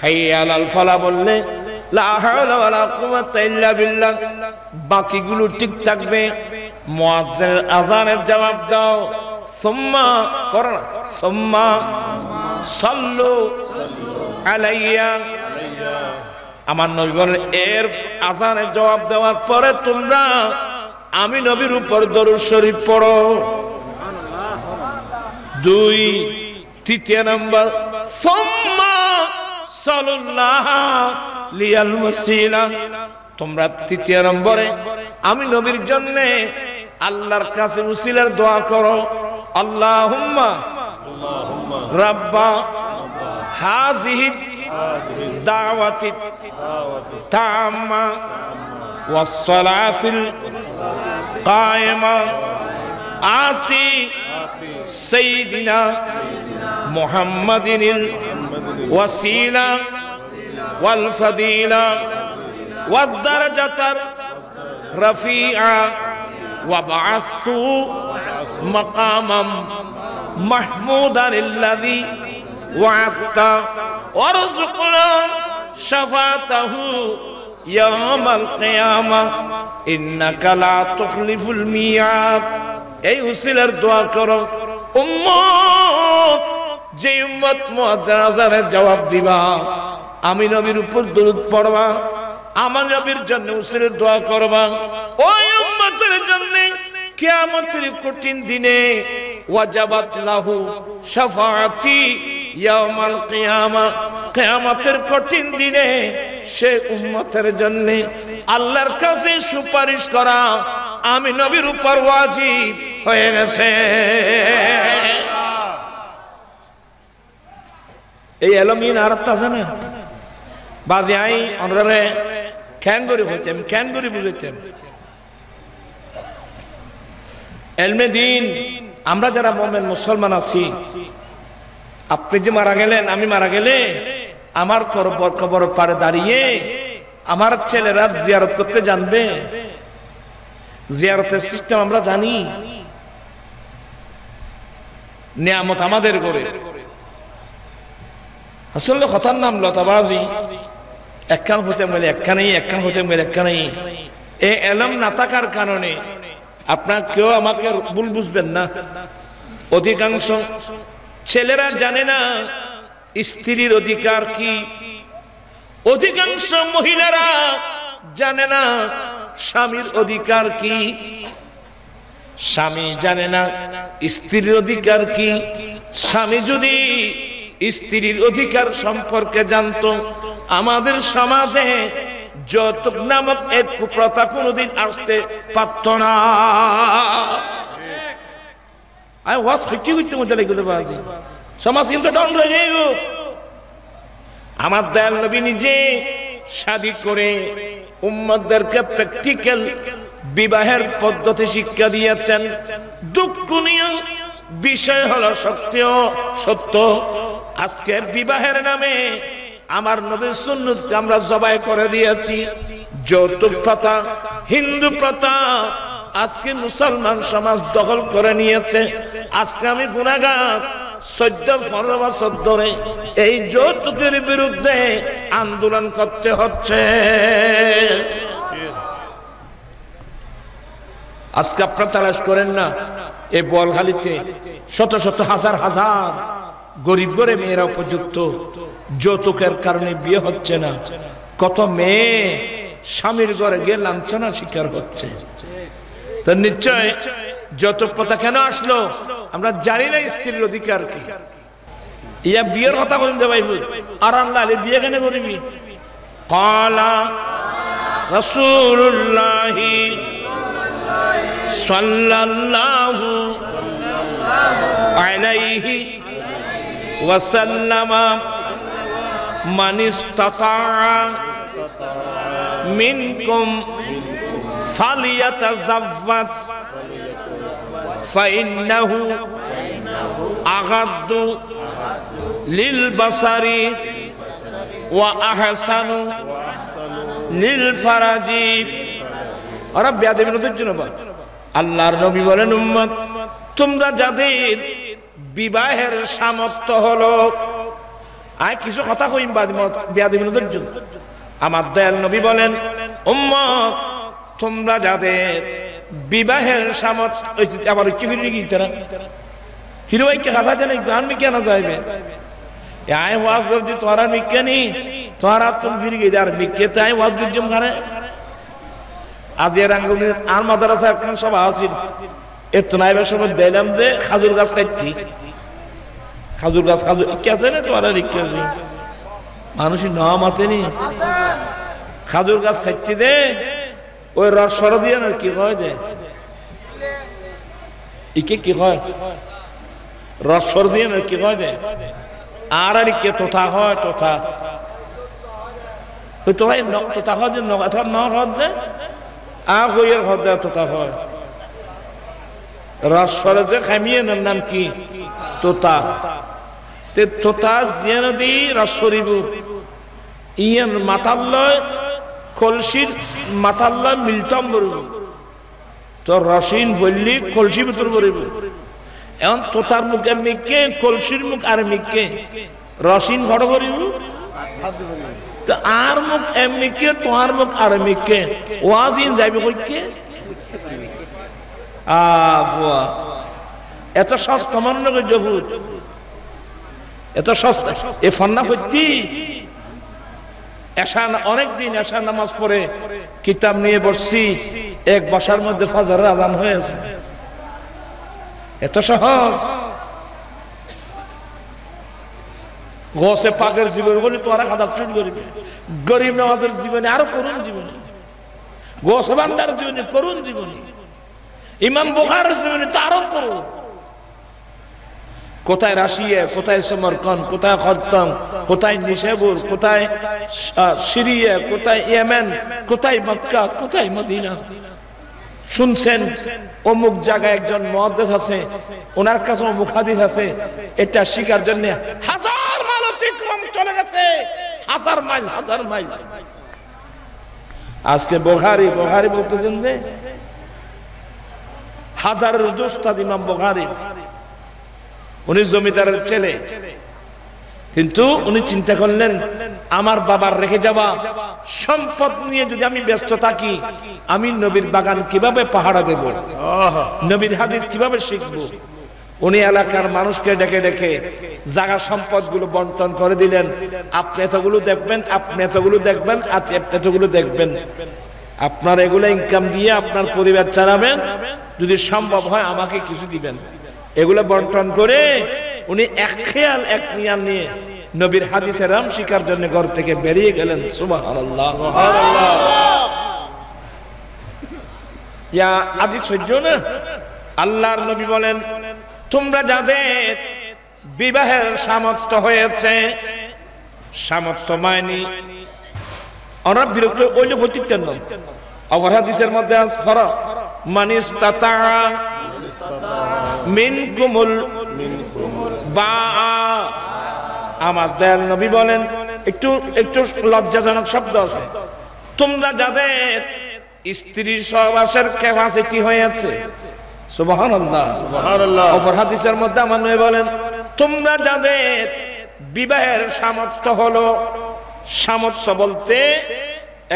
হাইয়া আলাল ফালাহ বললে লা হাওলা ওয়ালা কুওয়াতা ইল্লা বিল্লাহ, বাকিগুলো ঠিক থাকবে। মুয়াজ্জিনের আযানের জবাব দাও, সুম্মা করনা সুম্মা সাল্লু আলাইয়া। আমার নবী বলেন এর আযানের জবাব দেওয়ার পরে তোমরা আমি নবীর উপর দরুদ শরীফ পড়ো। 2 তৃতীয় নাম্বার সুম্মা সাল্লাল্লাহু লিয়াল ওয়াসিলা, তোমরা তৃতীয় নম্বরে আমি নবীর জন্য আল্লাহর কাছে ওসিলার দোয়া করো। আল্লাহুম্মা রাব্বা হাযিহি দাওয়াতি তাম্মা ওয়াস সালাতিল কায়েমা আতি সাইয়্যিদিনা মুহাম্মাদিনিল ওয়াসিলা ওয়াল ফাদিলা ওয়াদ দারাজাতার রাফিআ ওয়াবআসু মাকামাম মাহমুদান আল্লাযী ওয়া'আদতা ওয়ারযুকনা শাফাতাহু ইয়াওমাল কিয়ামা ইন্নাকা লা তুখলিফুল মিয়াদ। এই উসিলার দোয়া করো উম্মত, যে উম্মত মুআজ্জিনের জবাব দিবা আমি নবীর উপর দরুদ পড়বা আমার নবীর জন্য উসিলার দোয়া করবা ওই উম্মতের জন্য কিয়ামতের কঠিন দিনে ওয়াজাবাত লাহু শাফাআতি ইয়াউমাল কিয়ামা কিয়ামতের কঠিন দিনে সে উম্মতের জন্য আল্লাহর কাছে সুপারিশ করা আমি নবীর উপর ওয়াজিব হয়ে গেছে। এই এলমিন আর আছে না বাদে আই অনরে ক্যানগরি হইতেম ক্যানগরি বুঝাইতেম এলমে দিন। আমরা যারা মুমিন মুসলমান আছি, আপনি যে মারা গেলেন, আমি মারা গেলে আমার কবর পাড়ে দাঁড়িয়ে আমার ছেলেরা জিয়ারত করতে জানবে। জিয়ারতের সিস্টেম আমরা জানি, নিয়ামত আমাদের করে। আসলে কথার নাম লতাবাজি, একখান হতে মেলে একখানেই, একখান হতে মেলে একখানেই। এই এলম না থাকার কারণে আপনার কেউ আমাকে ভুল বুঝবেন না, অধিকাংশ ছেলেরা জানে না স্ত্রীর অধিকার কি, অধিকাংশ মহিলারা জানে না স্বামীর অধিকার কি, স্বামী জানে না স্ত্রীর অধিকার কি। স্বামী যদি স্ত্রীর অধিকার সম্পর্কে জানতো, আমাদের সমাজে যৌতুক নামক এক কুপ্রথা কোনদিন আসতে পারত না। সমাজ কিন্তু ডন রয়ে গেল। আমার দয়াল নবী নিজে শাদী করে উম্মতদেরকে প্র্যাকটিক্যাল বিবাহের পদ্ধতি শিক্ষা দিয়েছেন। দুঃখনীয় বিষয় হলো সত্য, আজকের বিবাহের নামে আমার নবীর সুন্নাত আমরা জবাই করে দিয়েছি। যৌতুক প্রথা, হিন্দু প্রথা আজকে মুসলমান সমাজ দখল করে নিয়েছে। আজকে আমি গুনাহগার, 14-15 বছর ধরে এই যৌতুকের বিরুদ্ধে আন্দোলন করতে হচ্ছে। আজকে আপনারা তালাশ করেন না, এই বলখালিতে শত শত হাজার হাজার গরিব ঘরে মেয়েরা উপযুক্ত, যৌতুকের কারণে বিয়ে হচ্ছে না। কত মেয়ে স্বামীর ঘরে গিয়ে লাঞ্ছনা শিকার হচ্ছে। তো নিশ্চয় যৌতুক প্রথা কেন আসলো আমরা জানি না। স্ত্রীর অধিকার কি, ইয়া বিয়ের কথা বলেন যে ভাই আর আল্লাহ বিয়ে কেন করবি? ক্বালা রাসূলুল্লাহি সাল্লাল্লাহু আলাইহি ওয়াসাল্লাম মান ইসতাতা মিনকুম ফালিয়াতাযাওয়াজ ফাইন্নাহু আগাদ্দু লিল বাসারি ওয়া আহসানু লিল ফারাজি। ওরা বেয়াদবির জন্য আল্লাহর নবী বলেন, উম্মত তোমরা যাদের বিবাহের সামর্থ্য হলো, আর কিছু কথা কইম বেয়াদবির জন্য। আমার দয়াল নবী বলেন, উম্মত তোমরা যাদের বিবাহের সামর্থ্য, আবার কি ফিরে গিয়েছে না হিরো ভাইকে হাসাতে নেই, গান মিকে না যাইবে আয় ওয়াজ করছি তোরা মিকে নি, তোরা তুমি ফিরে গিয়ে আর মিকে তাই ওয়াজ করছি খানে। আজ এর আঙ্গুল আর মাদ্রাসা এখন সব আসিল এত নাইবার সময় দিলাম যে খাজুর গাছ কাটছি, খাজুর গাছ খাজুর কে আছে না তোরা রিক্কে মানুষই ন মাতেনি খাজুর গাছ খাইতে দে ওই রস সর দিয়ে না কি হয় দে ইকে কি হয় রস সর দিয়ে না কি হয় দে আর আর কে তোতা হয় তোতা ওই তোরাই তোতা হয় যে নগাথর ন হদ দে আ হইয়ের হদ দে তোতা হয় রস সরে যে খামিয়ে নাম কি তোতা তে তোতা জিয়া নদী রস সরিব ইয়ান মাতাল্লয় কলসির মাতাল্লা মিলতাম বলব তো রসিন বললি কলসি ভিতর বলব এখন তোতার মুখে মিকে কলসির মুখ আর মিকে রসিন ঘর বলিব তো আর মুখ এমনিকে তোমার মুখ আর মিকে ওয়াজিন যাইবে কইকে আফওয়া এত সস্তা মনে করে জহুদ এত সস্তা এ ফন্না হইতি এশান অনেকদিন এশান নামাজ পড়ে কিতাব নিয়ে বসছি, এক বসার মধ্যে ফজরের আযান হয়েছে। এত সহজ। গোসে পাকের জীবন বলি তোরা খাদাব শুরু করবি, গরিব নওয়াজের জীবনে আরো করুন জীবনী, গোসে ভান্ডারের জীবনে করুন জীবনী, ইমাম বুখারীর জীবনে তো আরো করুন। কোথায় রাশিয়া, কোথায় সমরকন্দ, কোথায় খরতম, কোথায় নিশাপুর, কোথায় সিরিয়া, কোথায় ইয়েমেন, কোথায় মক্কা, কোথায় মদিনা। শুনছেন অমুক জায়গায় একজন মুহাদ্দিস আছে, ওনার কাছে অমুক হাদিস আছে, এটা শিকার জন্য হাজার মাইল অতিক্রম চলে গেছে, হাজার মাইল হাজার মাইল। আজকে বুখারী বলতেছেন যে হাজারের উস্তাদ ইমাম বুখারী, উনি জমিদারের ছেলে, কিন্তু উনি চিন্তা করলেন আমার বাবার রেখে যাওয়া সম্পদ নিয়ে যদি আমি ব্যস্ত থাকি, আমি নবীর বাগান কিভাবে পাহারা দেব, নবীর হাদিস কিভাবে শিখবো। উনি এলাকার মানুষকে ডেকে ডেকে জায়গা সম্পদগুলো বন্টন করে দিলেন। আপনি এতগুলো দেখবেন, আপনি এতগুলো দেখবেন, আপনি এতগুলো দেখবেন, আপনার এগুলো ইনকাম দিয়ে আপনার পরিবার চালাবেন, যদি সম্ভব হয় আমাকে কিছু দিবেন। এগুলো বন্টন করে উনি এক খেয়াল এক নিয়াম নিয়ে নবীর হাদিসের রাম শিকার জন্য ঘর থেকে বেরিয়ে গেলেন। সুবহানাল্লাহ। ইয়া হাদিস হইছো না, আল্লাহর নবী বলেন তোমরা যাদের বিবাহের সামর্থ্য হয়েছে, সামর্থ্য মায়নি ওরা বিরক্ত ওইলে হইতেন না। আবার হাদিসের মধ্যে আছে ফরজ মানিস্তাতা মিনকুমুল বাআ। আমার দয়াল নবী বলেন, একটু একটু লজ্জাজনক শব্দ আছে, তোমরা যাদের স্ত্রী সহবাসের ক্যাপাসিটি হয়েছে, সুবহানাল্লাহ সুবহানাল্লাহ। অপর হাদিসের মধ্যে আমার নবী বলেন তোমরা যাদের বিবাহের সামর্থ্য হলো, সামর্থ্য বলতে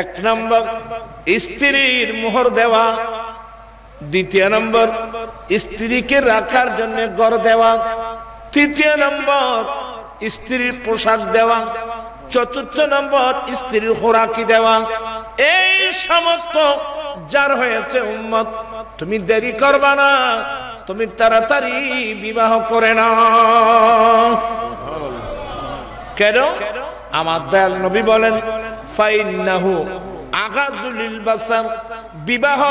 এক নম্বর স্ত্রীর মোহর দেওয়া, দ্বিতীয় নম্বর স্ত্রীকে রাখার জন্য ঘর দেওয়া, তৃতীয় নম্বর স্ত্রীর পোশাক দেওয়া, চতুর্থ নম্বর স্ত্রীর খোরাকি দেওয়া। এই সমস্ত যার হয়েছে উম্মত, তুমি দেরি করবা না, তুমি তাড়াতাড়ি বিবাহ করে নাও। কেন? আমার দয়াল নবী বলেন ফাইন্নাহু আগাদুল লিল বাসার, বিবাহ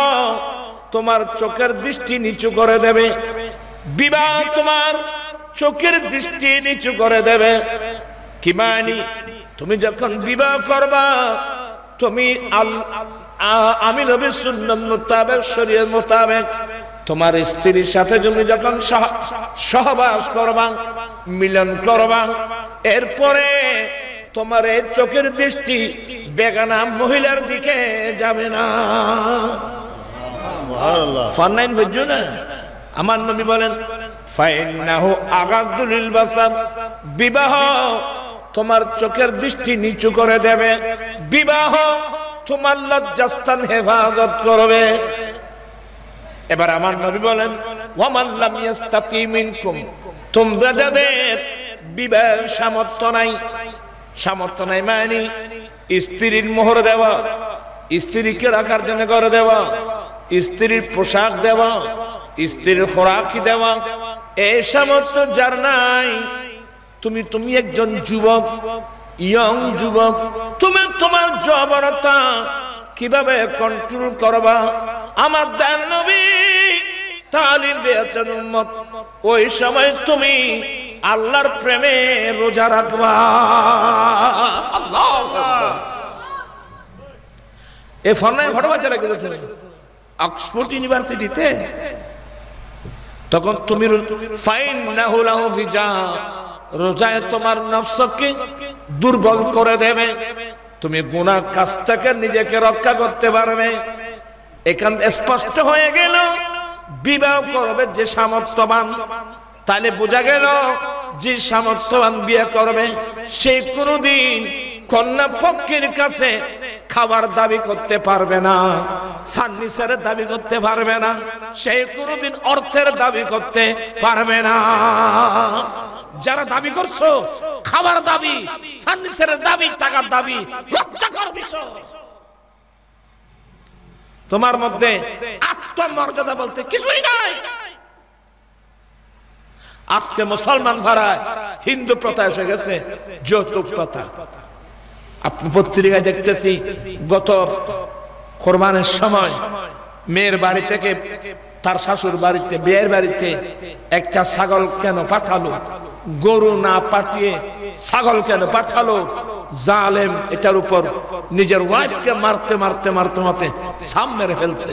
তোমার চোখের দৃষ্টি নিচু করে দেবে, বিবাহ তোমার চোখের দৃষ্টি নিচু করে দেবে। কি মানে? তুমি যখন বিবাহ করবা, তুমি আমি নবীর সুন্নাত মোতাবেক, শরীয়ত মোতাবেক তোমার স্ত্রীর সাথে তুমি যখন সহবাস করবা, মিলন করবা, এরপরে তোমার এই চোখের দৃষ্টি বেগানা মহিলার দিকে যাবে না। ফান্নাইন বুঝছো না? আমার নবী বলেন ফাইন্নাহু আগাদুল লিল বাসার, বিবাহ তোমার চোখের দৃষ্টি নিচু করে দেবে, বিবাহ তোমার লজ্জাস্থান হেফাজত করবে। এবার আমার নবী বলেন ওয়ামান লাম ইয়াস্তাতি মিনকুম, তোমরা যাদের বিবাহের সামর্থ্য নাই, সামর্থ্য নাই মানে স্ত্রীর মোহর দেওয়া, স্ত্রীকে রাখার জন্য ঘরে দেওয়া, স্ত্রীর পোশাক দেওয়া, স্ত্রীর খোরাকি দেওয়া, এই সামর্থ্য যার নাই, তুমি একজন যুবক, ইয়ং যুবক, তুমি তোমার যৌবনতা কিভাবে কন্ট্রোল করবা? আমার দয়াল নবী তালিম দিয়েছেন উম্মত, ওই সময় তুমি আল্লাহর প্রেমে রোজা রাখবা। আল্লাহু আকবার। এই ফরমায় ঘটনা চলে গেছে অক্সফোর্ড ইউনিভার্সিটিতে, তখন তুমি ফাইন্নাহু লাহু ফিজা, রোজায় তোমার নফসকে দুর্বল করে দেবে, তুমি গুনার কাছ থেকে নিজেকে রক্ষা করতে পারবে। এখান স্পষ্ট হয়ে গেল বিবাহ করবে যে সামর্থ্যবান, তাহলে বোঝা গেল যে সামর্থ্যবান বিয়ে করবে সে কোনোদিন কন্যা পক্ষের কাছে খাবার দাবি করতে পারবে না, ফার্নিচারের দাবি করতে পারবে না, সে কোনোদিন অর্থের দাবি করতে পারবে না। যারা দাবি করছো খাবার দাবি, ফার্নিচারের দাবি, টাকার দাবি, লজ্জাকর বিষয়। তোমার মধ্যে আত্মমর্যাদা বলতে কিছুই নাই। আজকে মুসলমান ভাড়ায় হিন্দু প্রথা এসে গেছে, যৌতুক প্রথা। আপনি পত্রিকায় দেখতেছি গত কোরবানির সময় মেয়ের বাড়ি থেকে তার শাশুর বাড়িতে, বিয়ের বাড়িতে একটা ছাগল কেন পাঠালো, গরু না পাঠিয়ে ছাগল কেন পাঠালো? জালেম এটার উপর নিজের ওয়াইফকে মারতে মারতে মারতে মারতে সাম মেরে ফেলছে।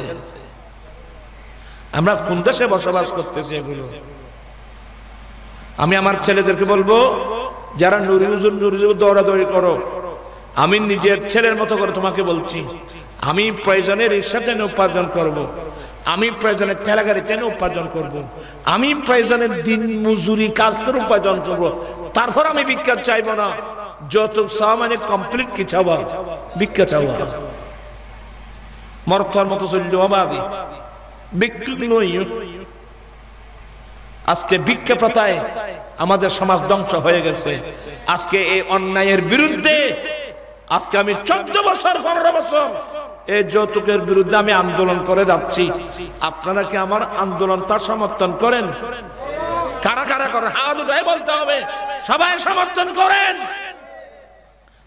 আমরা কোন দেশে বসবাস করতেছি এগুলো? আমি আমার ছেলেদেরকে বলবো, যারা নুরি হুজুর দৌড়াদৌড়ি করো, আমি নিজের ছেলের মতো করে তোমাকে বলছি, আমি প্রয়োজনে রিক্সা টেনে উপার্জন করব, আমি প্রয়োজনে ঠেলাগাড়ি টেনে উপার্জন করব, আমি প্রয়োজনে দিন মজুরি কাজ করে উপার্জন করব। তারপর আমি ভিক্ষা চাইবো না। যৌতুক চাওয়া মানে কমপ্লিট কি চাওয়া? ভিক্ষা চাওয়া। মরতার মতো চলল অবাধি ভিক্ষুক নই। আজকে ভিক্ষা প্রথায় আমাদের সমাজ ধ্বংস হয়ে গেছে। আজকে এই অন্যায়ের বিরুদ্ধে আজকে আমি 14 বছর 15 বছর এই যৌতুকের বিরুদ্ধে আমি আন্দোলন করে যাচ্ছি। আপনারা কি আমার আন্দোলন তার সমর্থন করেন? কারা কারা করেন? হাত উঠায় বলতে হবে, সবাই সমর্থন করেন।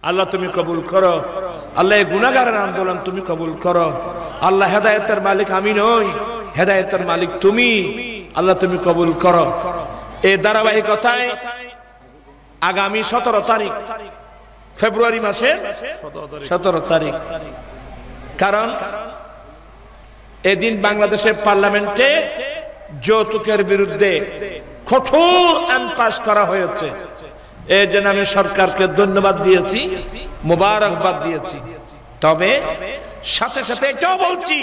আল্লাহ তুমি কবুল করো। আল্লাহ এই গুনাহগারের আন্দোলন তুমি কবুল করো। আল্লাহ হেদায়েতের মালিক আমি নই, হেদায়েতের মালিক তুমি। আল্লাহ তুমি কবুল করো। এই ধারাবাহিকতায় আগামী 17 তারিখ ফেব্রুয়ারি মাসের 17 তারিখ, কারণ এদিন বাংলাদেশের পার্লামেন্টে যৌতুকের বিরুদ্ধে কঠোর আইন পাস করা হয়েছে। এই জন্য আমি সরকারকে ধন্যবাদ দিয়েছি, মোবারকবাদ দিয়েছি। তবে সাথে সাথে এটাও বলছি,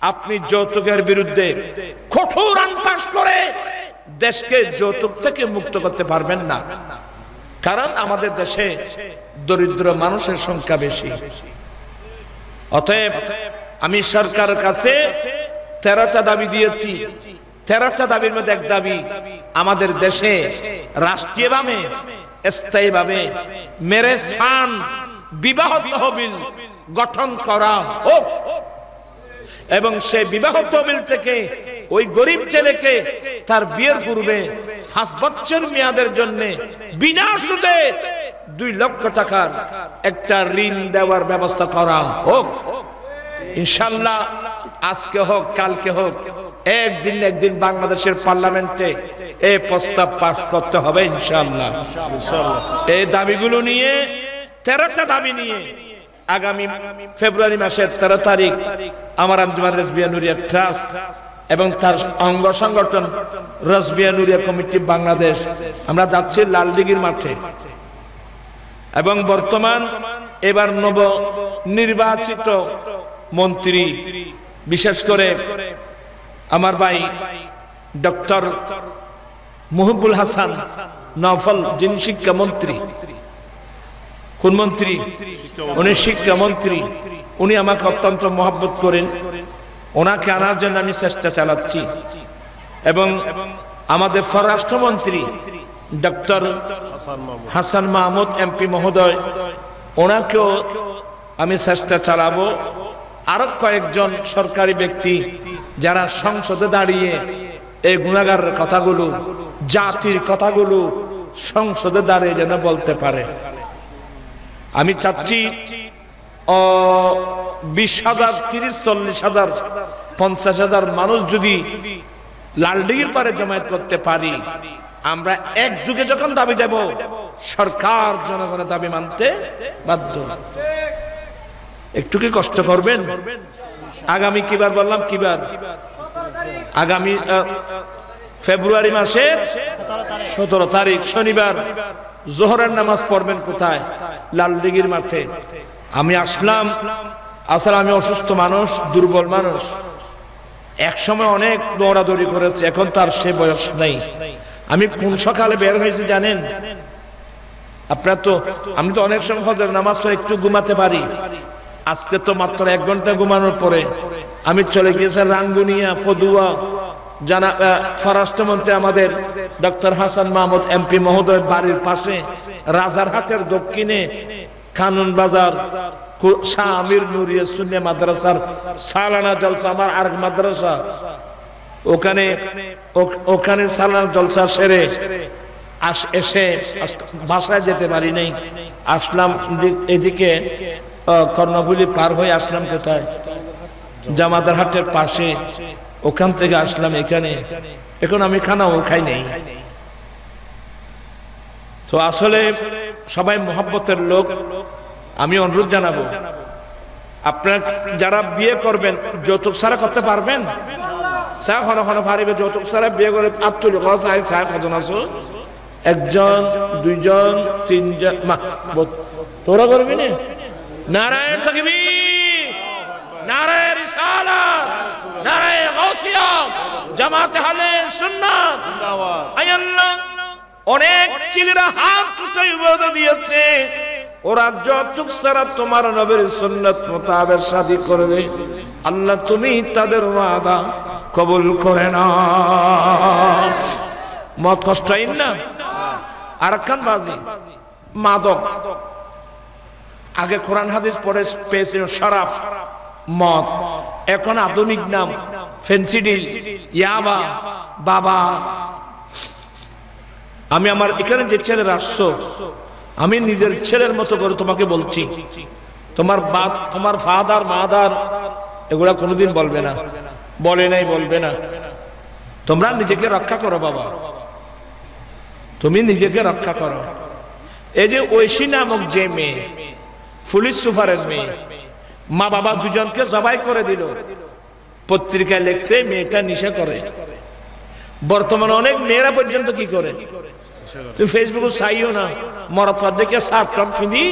আপনি যৌতুকের বিরুদ্ধে কঠোর আইন পাস করে দেশকে যৌতুক থেকে মুক্ত করতে পারবেন না। কারণ আমাদের দেশে দরিদ্র মানুষের সংখ্যা বেশি। অতএব আমি সরকারের কাছে 13টা দাবি দিয়েছি। 13টা দাবির মধ্যে এক দাবি, আমাদের দেশে রাষ্ট্রীয়ভাবে স্থায়ীভাবে ম্যারেজ ফান্ড, বিবাহ তহবিল গঠন করা হোক এবং সেই বিবাহ তহবিল থেকে ওই গরিব ছেলেকে তার বিয়ের পূর্বে 5 বছর মেয়াদের জন্য বিনা সুদে 2 লক্ষ টাকার একটা ঋণ দেওয়ার ব্যবস্থা করা হোক। ইনশাআল্লাহ আজকে হোক কালকে হোক, একদিন বাংলাদেশের পার্লামেন্টে এই প্রস্তাব পাস করতে হবে ইনশাআল্লাহ। এই দাবিগুলো নিয়ে 13টা দাবি নিয়ে আগামী ফেব্রুয়ারি মাসের 13 তারিখ আমার আঞ্জুমান রাসবিয়া নুরিয়া ট্রাস্ট এবং তার অঙ্গ সংগঠন রাসবিয়া নুরিয়া কমিটি বাংলাদেশ আমরা যাচ্ছি লালদিঘির মাঠে। এবং বর্তমান এবার নব নির্বাচিত মন্ত্রী, বিশেষ করে আমার ভাই ডক্টর মুহিবুল হাসান নওফল, যিনি শিক্ষামন্ত্রী, কোন মন্ত্রী? উনি শিক্ষামন্ত্রী। উনি আমাকে অত্যন্ত মহব্বত করেন, ওনাকে আনার জন্য আমি চেষ্টা চালাচ্ছি। এবং আমাদের স্বরাষ্ট্রমন্ত্রী ডক্টর হাসান মাহমুদ এমপি মহোদয়, ওনাকেও আমি চেষ্টা চালাবো। আরো কয়েকজন সরকারি ব্যক্তি যারা সংসদে দাঁড়িয়ে এই গুনাহগারের কথাগুলো, জাতির কথাগুলো সংসদে দাঁড়িয়ে যেন বলতে পারে। আমি চাচ্ছি 20,000, 30,000, 40,000, 50,000 মানুষ যদি লালদিঘির পারে জমায়েত করতে পারি, আমরা একযুগে যখন দাবি দেব, সরকার জনগণের দাবি মানতে বাধ্য। একটু কি কষ্ট করবেন? আগামী কিবার বললাম, কিবার? আগামী ফেব্রুয়ারি মাসের 17 তারিখ শনিবার জোহরের নামাজ পড়বেন কোথায়? লালদিঘির মাঠে। আমি আসলাম, আসলে আমি অসুস্থ মানুষ, দুর্বল মানুষ, একসময় অনেক দৌড়াদৌড়ি করেছে, এখন তার সে বয়স নেই। আমি কোন সকালে বের হয়েছি জানেন? আপনার তো, আমি তো অনেক সময় ফজর নামাজ পড়ে একটু ঘুমাতে পারি। আজকে তো মাত্র 1 ঘন্টা ঘুমানোর পরে আমি চলে গিয়েছি রাঙ্গুনিয়া, ফদুয়া, জানা স্বরাষ্ট্রমন্ত্রী আমাদের ডক্টর হাসান মাহমুদ এমপি মহোদয় বাড়ির পাশে রাজারহাটের দক্ষিণে কানুন বাজার শাহ আমির নুরিয়া সুন্নিয়া মাদ্রাসার সালানা জলসা, আমার আর মাদ্রাসা ওখানে সালানা জলসা সেরে এসে বাসায় যেতে পারি নাই, আসলাম এদিকে কর্ণফুলী পার হয়ে আসলাম কোথায়, জামাদার হাটের পাশে, ওখান থেকে আসলাম এখানে। এখন আমি খানাও খাই নেই। তো আসলে সবাই মোহাব্বতের লোক। আমি অনুরোধ জানাবো, আপনারা যারা বিয়ে করবেন যৌতুক ছাড়া করতে পারবেন? যৌতুক ছাড়া বিয়ে করে আত্মীয় কজন আছো? একজন, দুইজন, তিনজন, তোরা করবি না? নারায়ণ তাকবীর, নারায়ে রিসালাত, নারায়ে গাউসিয়া, জামাতে আহলে সুন্নাত জিন্দাবাদ। আল্লাহ অনেক ছেলেরা হাত উঠে ইবাদত দিয়েছে, ওরা যৌতুক ছাড়া তোমার নবীর সুন্নাত মোতাবেক শাদী করবে। আল্লাহ তুমি তাদের ওয়াদা কবুল করে নাও। মত কষ্ট হয় না? আরাকান বাজি, মাদক, আগে কোরআন হাদিস পড়ে পেয়েছিল শরাব, মদ, এখন আধুনিক নাম ফেন্সিডিল, ইয়াবা, বাবা। আমি আমার এখানে যে ছেলেরা আসছো, আমি নিজের ছেলের মতো করে তোমাকে বলছি, তোমার বাপ, তোমার ফাদার, মাদার এগুলা কোনোদিন বলবে না, বলে নাই, বলবে না। তোমরা নিজেকে রক্ষা করো বাবা, তুমি নিজেকে রক্ষা করো। এই যে ঐশী নামক যে মেয়ে, পুলিশ সুপারের মেয়ে, মা বাবা দুজনকে জবাই করে দিল, পত্রিকায় লেখছে মেয়েটা নেশা করে। বর্তমানে অনেক মেয়েরা পর্যন্ত কি করে, তুমি ফেসবুকে চাইও না, মরত দেখে সাপ টপ ফিদি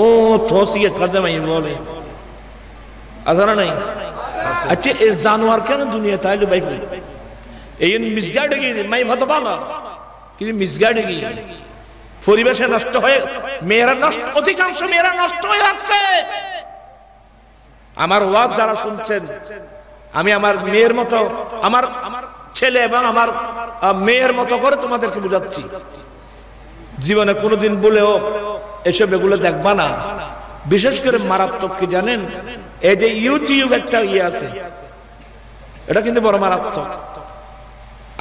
ও ঠসিয়ে কাজে মাই বলে আজানা নাই। আচ্ছা এই জানোয়ার কেন দুনিয়া তাইলে ভাই এই মিসগাইড গিয়ে মাই ভাতো পালা কিন্তু মিসগাইড গিয়ে পরিবেশে নষ্ট হয়ে মেয়েরা নষ্ট, অধিকাংশ মেয়েরা নষ্ট হয়ে যাচ্ছে। আমার ওয়াজ যারা শুনছেন, আমি আমার মেয়ের মতো, আমার ছেলে এবং আমার মেয়ের মতো করে তোমাদেরকে বুঝাচ্ছি। জীবনে কোনোদিন বলেও এসব এগুলো দেখবা না। বিশেষ করে মারাত্মক কি জানেন, এই যে ইউটিউব একটা ইয়ে আছে, এটা কিন্তু বড় মারাত্মক।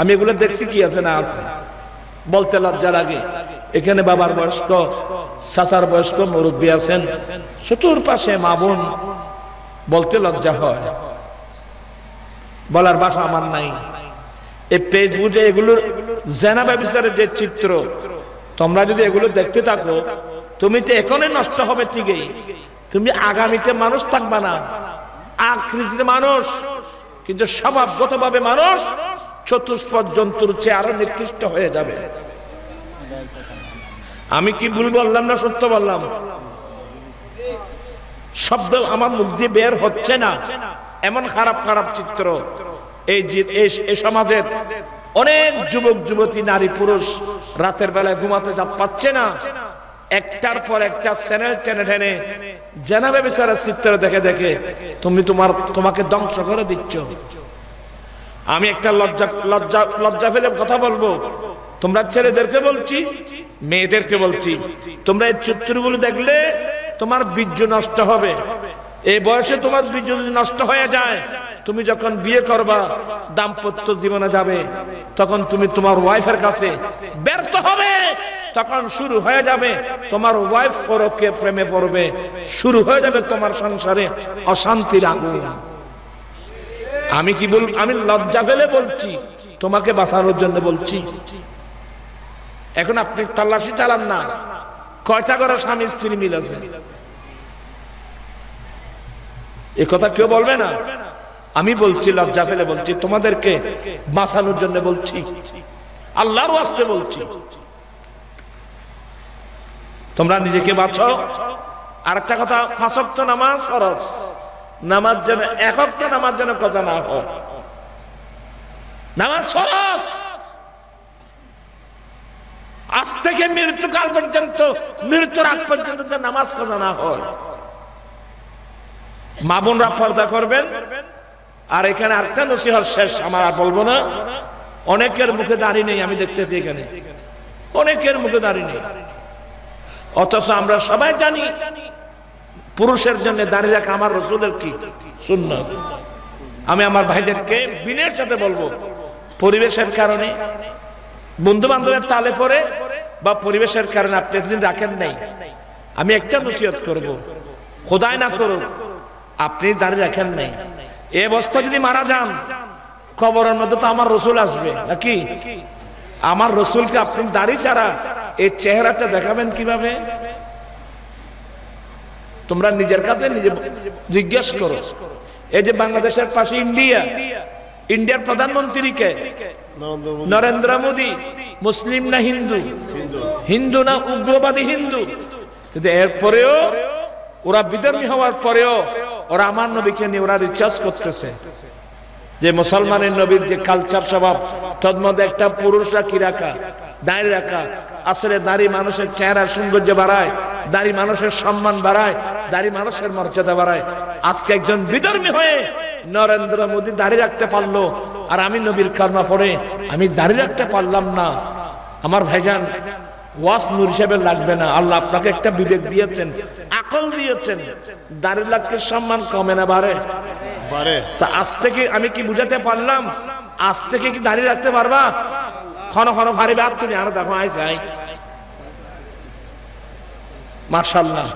আমি এগুলো দেখছি কি আছে না আছে, বলতে লজ্জা লাগে। এখানে বাবার বয়স্ক, চাচার বয়স্ক মুরব্বী আছেন, চতুর পাশে মা বোন, বলতে লজ্জা হয়, বলার ভাষা আমার নাই। এই ফেসবুকে এগুলোর জেনা ব্যভিচারের যে চিত্র, তোমরা যদি এগুলো দেখতে থাকো, তুমি তো এখনই নষ্ট হবে ঠিকই, তুমি আগামীতে মানুষ থাকবা না। আকৃতিতে মানুষ, কিন্তু স্বভাবগতভাবে মানুষ চতুষ্পদ জন্তুর চেয়ে আরো নিকৃষ্ট হয়ে যাবে। আমি কি ভুল বললাম না সত্য বললাম? শব্দ আমার মুখ দিয়ে বের হচ্ছে না, এমন খারাপ খারাপ চিত্র। এই সমাজের অনেক যুবক যুবতী, নারী পুরুষ রাতের বেলায় ঘুমাতে পাচ্ছে না, একটার পর একটা চ্যানেল টেনে টেনে জেনা ব্যভিচারের চিত্র দেখে দেখে তোমাকে ধ্বংস করে দিচ্ছ। আমি একটা লজ্জা ফেলে কথা বলবো, তোমরা ছেলেদেরকে বলছি, মেয়েদেরকে বলছি, তোমরা এই চিত্রগুলো দেখলে তোমার বীর্য নষ্ট হবে। এই বয়সে তোমার বীর্য যদি নষ্ট হয়ে যায়, তুমি যখন বিয়ে করবা, দাম্পত্য জীবনে যাবে, তখন তুমি তোমার ওয়াইফের কাছে ব্যর্থ হবে। তখন শুরু হয়ে যাবে তোমার ওয়াইফ পরকে প্রেমে পড়বে, শুরু হয়ে যাবে তোমার সংসারে অশান্তির আগুন। আমি কি বল, আমি লজ্জা ফেলে বলছি, তোমাকে বাঁচানোর জন্য বলছি। এখন আপনি তালাশি চালান না, কয়টা করে স্বামী স্ত্রী মিল আছে? এ কথা কেউ বলবে না। আমি বলছি, লজ্জা ফেলে বলছি, তোমাদেরকে বাঁচানোর জন্য বলছি, আল্লাহর ওয়াস্তে বলছি। তোমরা নিজেকে বাঁচো। আর একটা কথা, 5 ওয়াক্ত নামাজ ফরজ, নামাজ যেন এক ওয়াক্ত নামাজ যেন কথা না হয়, নামাজ ফরজ। আজ থেকে মৃত্যুকাল পর্যন্ত, মৃত্যুর আগ পর্যন্ত নামাজ কথা না হয়। মা বোনরা পর্দা করবেন, আর এখানে আরেকটা নসিহত শেষ, আমার আর বলবো না। অনেকের মুখে দাড়ি নেই, আমি দেখতেছি এখানে অনেকের মুখে দাড়ি নেই, অথচ আমরা সবাই জানি পুরুষের জন্য দাড়ি রাখা আমার রাসূলের কি সুন্নাত। আমি আমার ভাইদেরকে বিনয়ের সাথে বলবো, পরিবেশের কারণে, বন্ধু বান্ধবের তালে পড়ে বা পরিবেশের কারণে আপনি এতদিন রাখেন নাই, আমি একটা নসিহত করব, খোদাই না করুক আপনি দাড়ি রাখেন নাই, এই অবস্থা যদি মারা যান কবরের মধ্যে তো আমার রাসূল আসবে নাকি? আমার রাসূলকে আপনি দাড়ি ছাড়া এই চেহারাটা দেখাবেন কিভাবে? তোমরা নিজের কাছে নিজে জিজ্ঞেস করো। এই যে বাংলাদেশের পাশে ইন্ডিয়া, ইন্ডিয়ার প্রধানমন্ত্রী কে? নরেন্দ্র মোদী। মুসলিম না হিন্দু? হিন্দু না উগ্রবাদী হিন্দু? কিন্তু এরপরেও ওরা বিধর্মী হওয়ার পরেও ওরা আমার নবীকে নিয়ে ওরা রিচার্জ করতেছে যে মুসলমানের নবীর যে কালচার স্বভাব, তন্মধ্যে একটা পুরুষরা কি রাখা, দাড়ি রাখা। আসলে দাড়ি মানুষের চেহারার সৌন্দর্য বাড়ায়, দাড়ি মানুষের সম্মান বাড়ায়, দাড়ি মানুষের মর্যাদা বাড়ায়। আজকে একজন বিধর্মী হয়ে নরেন্দ্র মোদী দাড়ি রাখতে পারলো, আর আমি নবীর কালমা পড়ে আমি দাড়ি রাখতে পারলাম না। আমার ভাইজান, ওয়াজ নূর হিসেবে লাগবে না। আল্লাহ আপনাকে একটা বিবেক দিয়েছেন, আকল দিয়েছেন, দাড়ি রাখতে সম্মান কমে না বাড়ে? তা আজ থেকে আমি কি বুঝাতে পারলাম? আজ থেকে কি দাড়ি রাখতে পারবা? ক্ষণ ক্ষণ ভারী বাদ তুমি আর দেখো আইসাই মাশাআল্লাহ।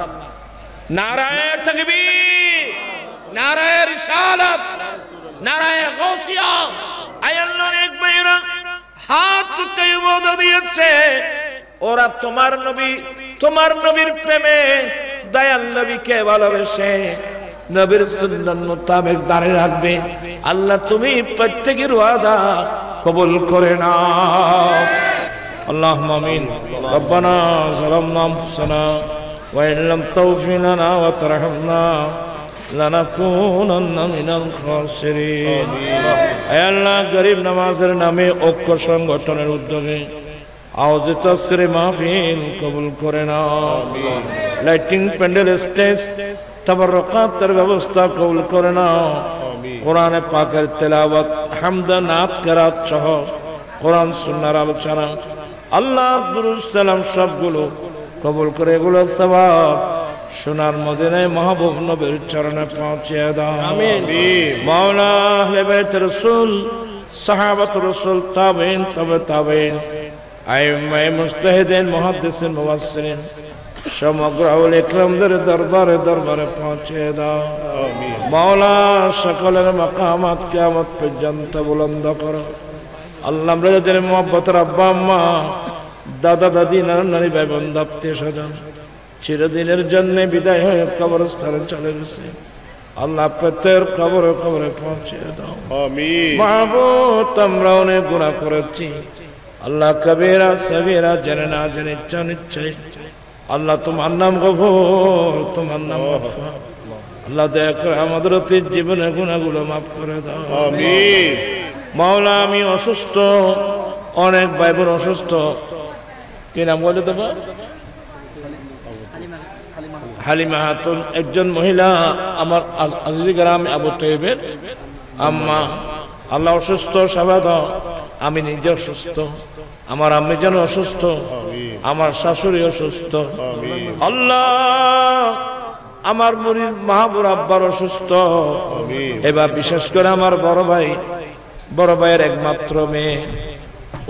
নারায়ে তাকবীর, নারায়ে রিসালাত, নারায়ে গাউসিয়া। আয় আল্লাহর এক বাইরা হাত উঠে ওয়াদা দিয়েছে, ওরা তোমার নবী, তোমার নবীর প্রেমে দয়াল নবীকে ভালোবেসে নবীর সুন্নাত মোতাবেক দাঁড়িয়ে রাখবে। আল্লাহ তুমি প্রত্যেকের ওয়াদা কবুল করে নাও। আল্লাহুম্মা আমিন। রব্বানা যালামনা আনফুসানা ওয়া ইন লাম তাগফির লানা ওয়া তারহামনা লানাকুনান্না মিনাল খাসিরিন। হে আল্লাহ, গরিব নামাজের নামে ঐক্য সংগঠনের উদ্যোগে আয়োজিত আজকের মাহফিল কবুল করে নাও। লাইটিং, প্যান্ডেল, স্টেজ, তাবাররুকাতের ব্যবস্থা কবুল করে নাও। কোরআনে পাকের তেলাওয়াত, হামদ, নাত, কিরাত সহ কোরআন সুন্নাহর আলোচনা, আল্লাহ দুরূদ সালাম সবগুলো কবুল করে এগুলো সওয়াব সোনার মদিনায় মাহবুব নবীর চরণে পৌঁছে দাও। আমিন। মাওলা আহলে বাইত রাসূল, সাহাবাত রাসূল, তাবেঈন, তবে তাবেঈন, আইম্মায়ে মুজতাহিদিন, মুহাদ্দিসিন, মুফাসসিরিন সমগ্র আউলিয়া ইকরামদের দরবারে দরবারে পৌঁছে দাও। আমিন। মাওলা সকলের মাকামাত কিয়ামত পর্যন্ত বুলন্দ করো। আল্লাহ, আমরা যাদের মুহাব্বতের আব্বা আম্মা, দাদা দাদি, নানা নানি, ভাই বোন, আত্মীয় স্বজন চিরদিনের জন্য বিদায় হয়ে কবরস্থানে চলে গেছে, আল্লাহ প্রত্যেকের কবরে কবরে পৌঁছে দাও। আমিন। মাহবুব, আমরা অনেক গুনাহ করেছি আল্লাহ, কবিরা সগীরা, জেনে না জেনে, ইচ্ছা নিশ্চয়। আল্লাহ তোমার নাম গফুর, তোমার নাম গফফার। আল্লাহ দয়া করে আমাদের অতীত জীবনের গুনাহগুলো মাফ করে দাও। আমিন। মাওলা, আমি অসুস্থ, অনেক ভাই বোন অসুস্থ। কি নাম বলে দেবো? হালিমা খাতুন, একজন মহিলা, আমার আজিজ গ্রাম আবু তৈবের আম্মা। আল্লাহ অসুস্থ, সেবা দাও। আমি নিজে অসুস্থ, আমার আম্মি যেন অসুস্থ, আমার শাশুড়ি অসুস্থ। আল্লাহ, আমার মুরিদ মাহবুব আব্বার অসুস্থ। এবার বিশেষ করে আমার বড় ভাই, বড় ভাইয়ের একমাত্র মেয়ে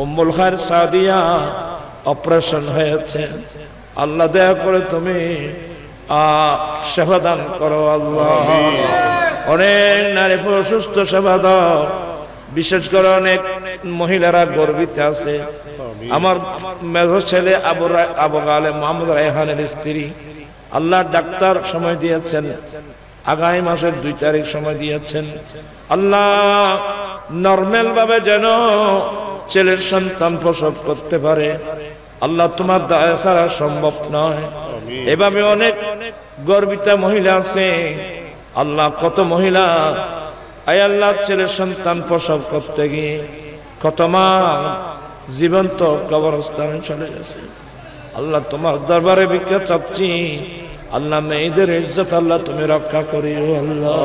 উম্মুল খায়ের সাদিয়া অপারেশন হয়েছে। আল্লাহ দয়া করে তুমি সেবা দান করো। আল্লাহ, অনেক নারী পুরুষ অসুস্থ, সেবা দাও। বিশেষ করে অনেক মহিলারা গর্বিত আছে। আমার মেজর ছেলে আবু গালে মোহাম্মদ রায়হানের স্ত্রী, আল্লাহ ডাক্তার সময় দিয়েছেন, আগামী মাসের 2 তারিখ সময় দিয়েছেন। আল্লাহ, নরমাল ভাবে যেন ছেলের সন্তান প্রসব করতে পারে। আল্লাহ, তোমার দয়া ছাড়া সম্ভব নয়। এভাবে অনেক গর্বিতা মহিলা আছে। আল্লাহ, কত মহিলা আয় আল্লাহ ছেলের সন্তান প্রসব করতে গিয়ে কত মা জীবন্ত কবরস্থানে চলে গেছে। আল্লাহ, তোমার দরবারে ভিক্ষা চাচ্ছি। আল্লাহ, মেয়েদের ইজ্জত আল্লাহ তুমি রক্ষা করিও। আল্লাহ,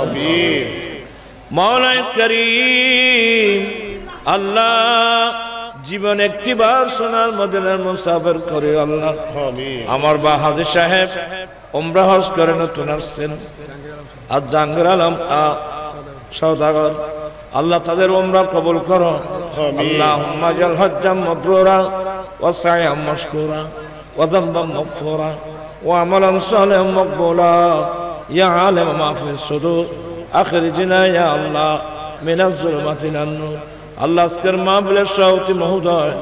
মাওলাই করিম আল্লাহ জীবন একটিবার সোনার মদিনার মুসাফির করে আল্লাহ আমার বা হাজী সাহেব উমরা হজ করে নতুন আসছেন আর জাহাঙ্গীর আলম সওদাগর আল্লাহ তাদের উমরা কবুল করো আল্লাহুম্মা জাল হজ্জাম মাবরুরা ওয়া সায়াম মাশকুরা ওয়া যামবাম মাগফুরা ওয়া আমালান সালিহাম মাকবুলা ইয়া আলিম মা ফিস সুদুর আখরিজনা ইয়া আল্লাহ মিনাজ যুলুমাতি ইলান নূর আল্লাহ আজকের মাহফিলের সভাপতি মহোদয়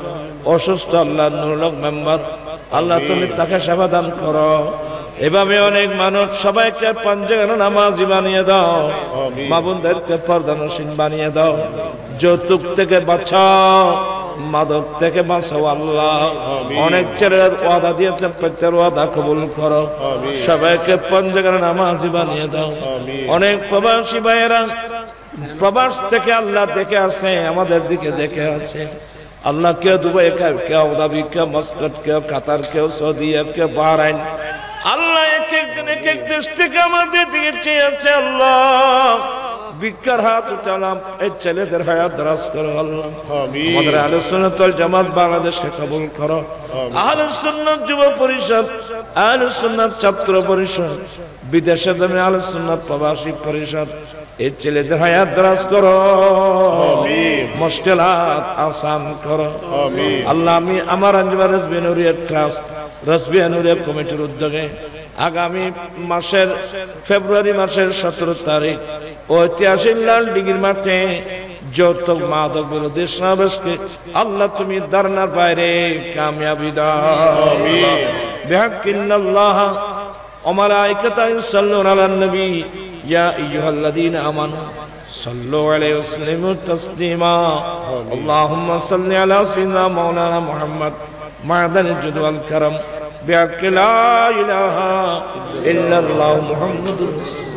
অসুস্থ আল্লাহ নুরুল মেম্বার আল্লাহ তুমি তাকে সেবা দান করো এভাবে অনেক মানুষ সবাইকে পাঞ্জাগানো নামাজি বানিয়ে দাও মা বোনদেরকে পর্দানসীন বানিয়ে দাও যৌতুক থেকে বাঁচাও মাদক থেকে বাঁচাও আল্লাহ অনেক ছেলের ওয়াদা দিয়েছে প্রত্যেক ওয়াদা কবুল করো সবাইকে পাঞ্জাগানো নামাজি বানিয়ে দাও অনেক প্রবাসী ভাইয়েরা প্রবাস থেকে আল্লাহ দেখে আসে আমাদের দিকে দেখে আছে আল্লাহ কেউ দুবাই কেউ আবুধাবি কেউ মাস্কট কেউ কাতার কেউ সৌদি কেউ বাহরাইন আল্লাহ এক একদিন এক এক দেশ থেকে আমাদের দিকে চেয়েছে আল্লাহ ভিক্ষার হাত উঠালাম এই ছেলেদের হায়াত দারাজ করো আল্লাহ আমাদের আহলে সুন্নাত ওয়াল জামাত বাংলাদেশকে কবুল করো আহলে সুন্নাত যুব পরিষদ আহলে সুন্নাত ছাত্র পরিষদ বিদেশে তুমি আহলে সুন্নাত প্রবাসী পরিষদ এই ছেলেদের হায়াত দারাজ করো মুশকিলাত আসান করো আল্লাহ আমি আমার আঞ্জুমান রাসবিয়া নুরিয়া ট্রাস্ট রাসবিয়া নুরিয়া কমিটির উদ্যোগে আগামী মাসের ফেব্রুয়ারি মাসের 17 তারিখ ঐতিহাসিক লাল ডিগির মাঠে যৌতুক মাদক বিরোধী সমাবেশকে আল্লাহ তুমি দারনার বাইরে কামিয়াবি দাও বিহাক্কিল্লাহ ওয়া মালাইকাতাহু ইউসাল্লুনা আলান নবী ইয়া আইয়ুহাল্লাযীনা আমানু সাল্লু আলাইহি ওয়া সাল্লিমু তাসলিমা আল্লাহুম্মা সাল্লি আলা সাইয়্যিদিনা মাওলানা মুহাম্মদ মা'দানিল জুদ ওয়াল কারাম বিহাক্কি লা ইলাহা ইল্লাল্লাহু মুহাম্মাদুর রাসূলুল্লাহ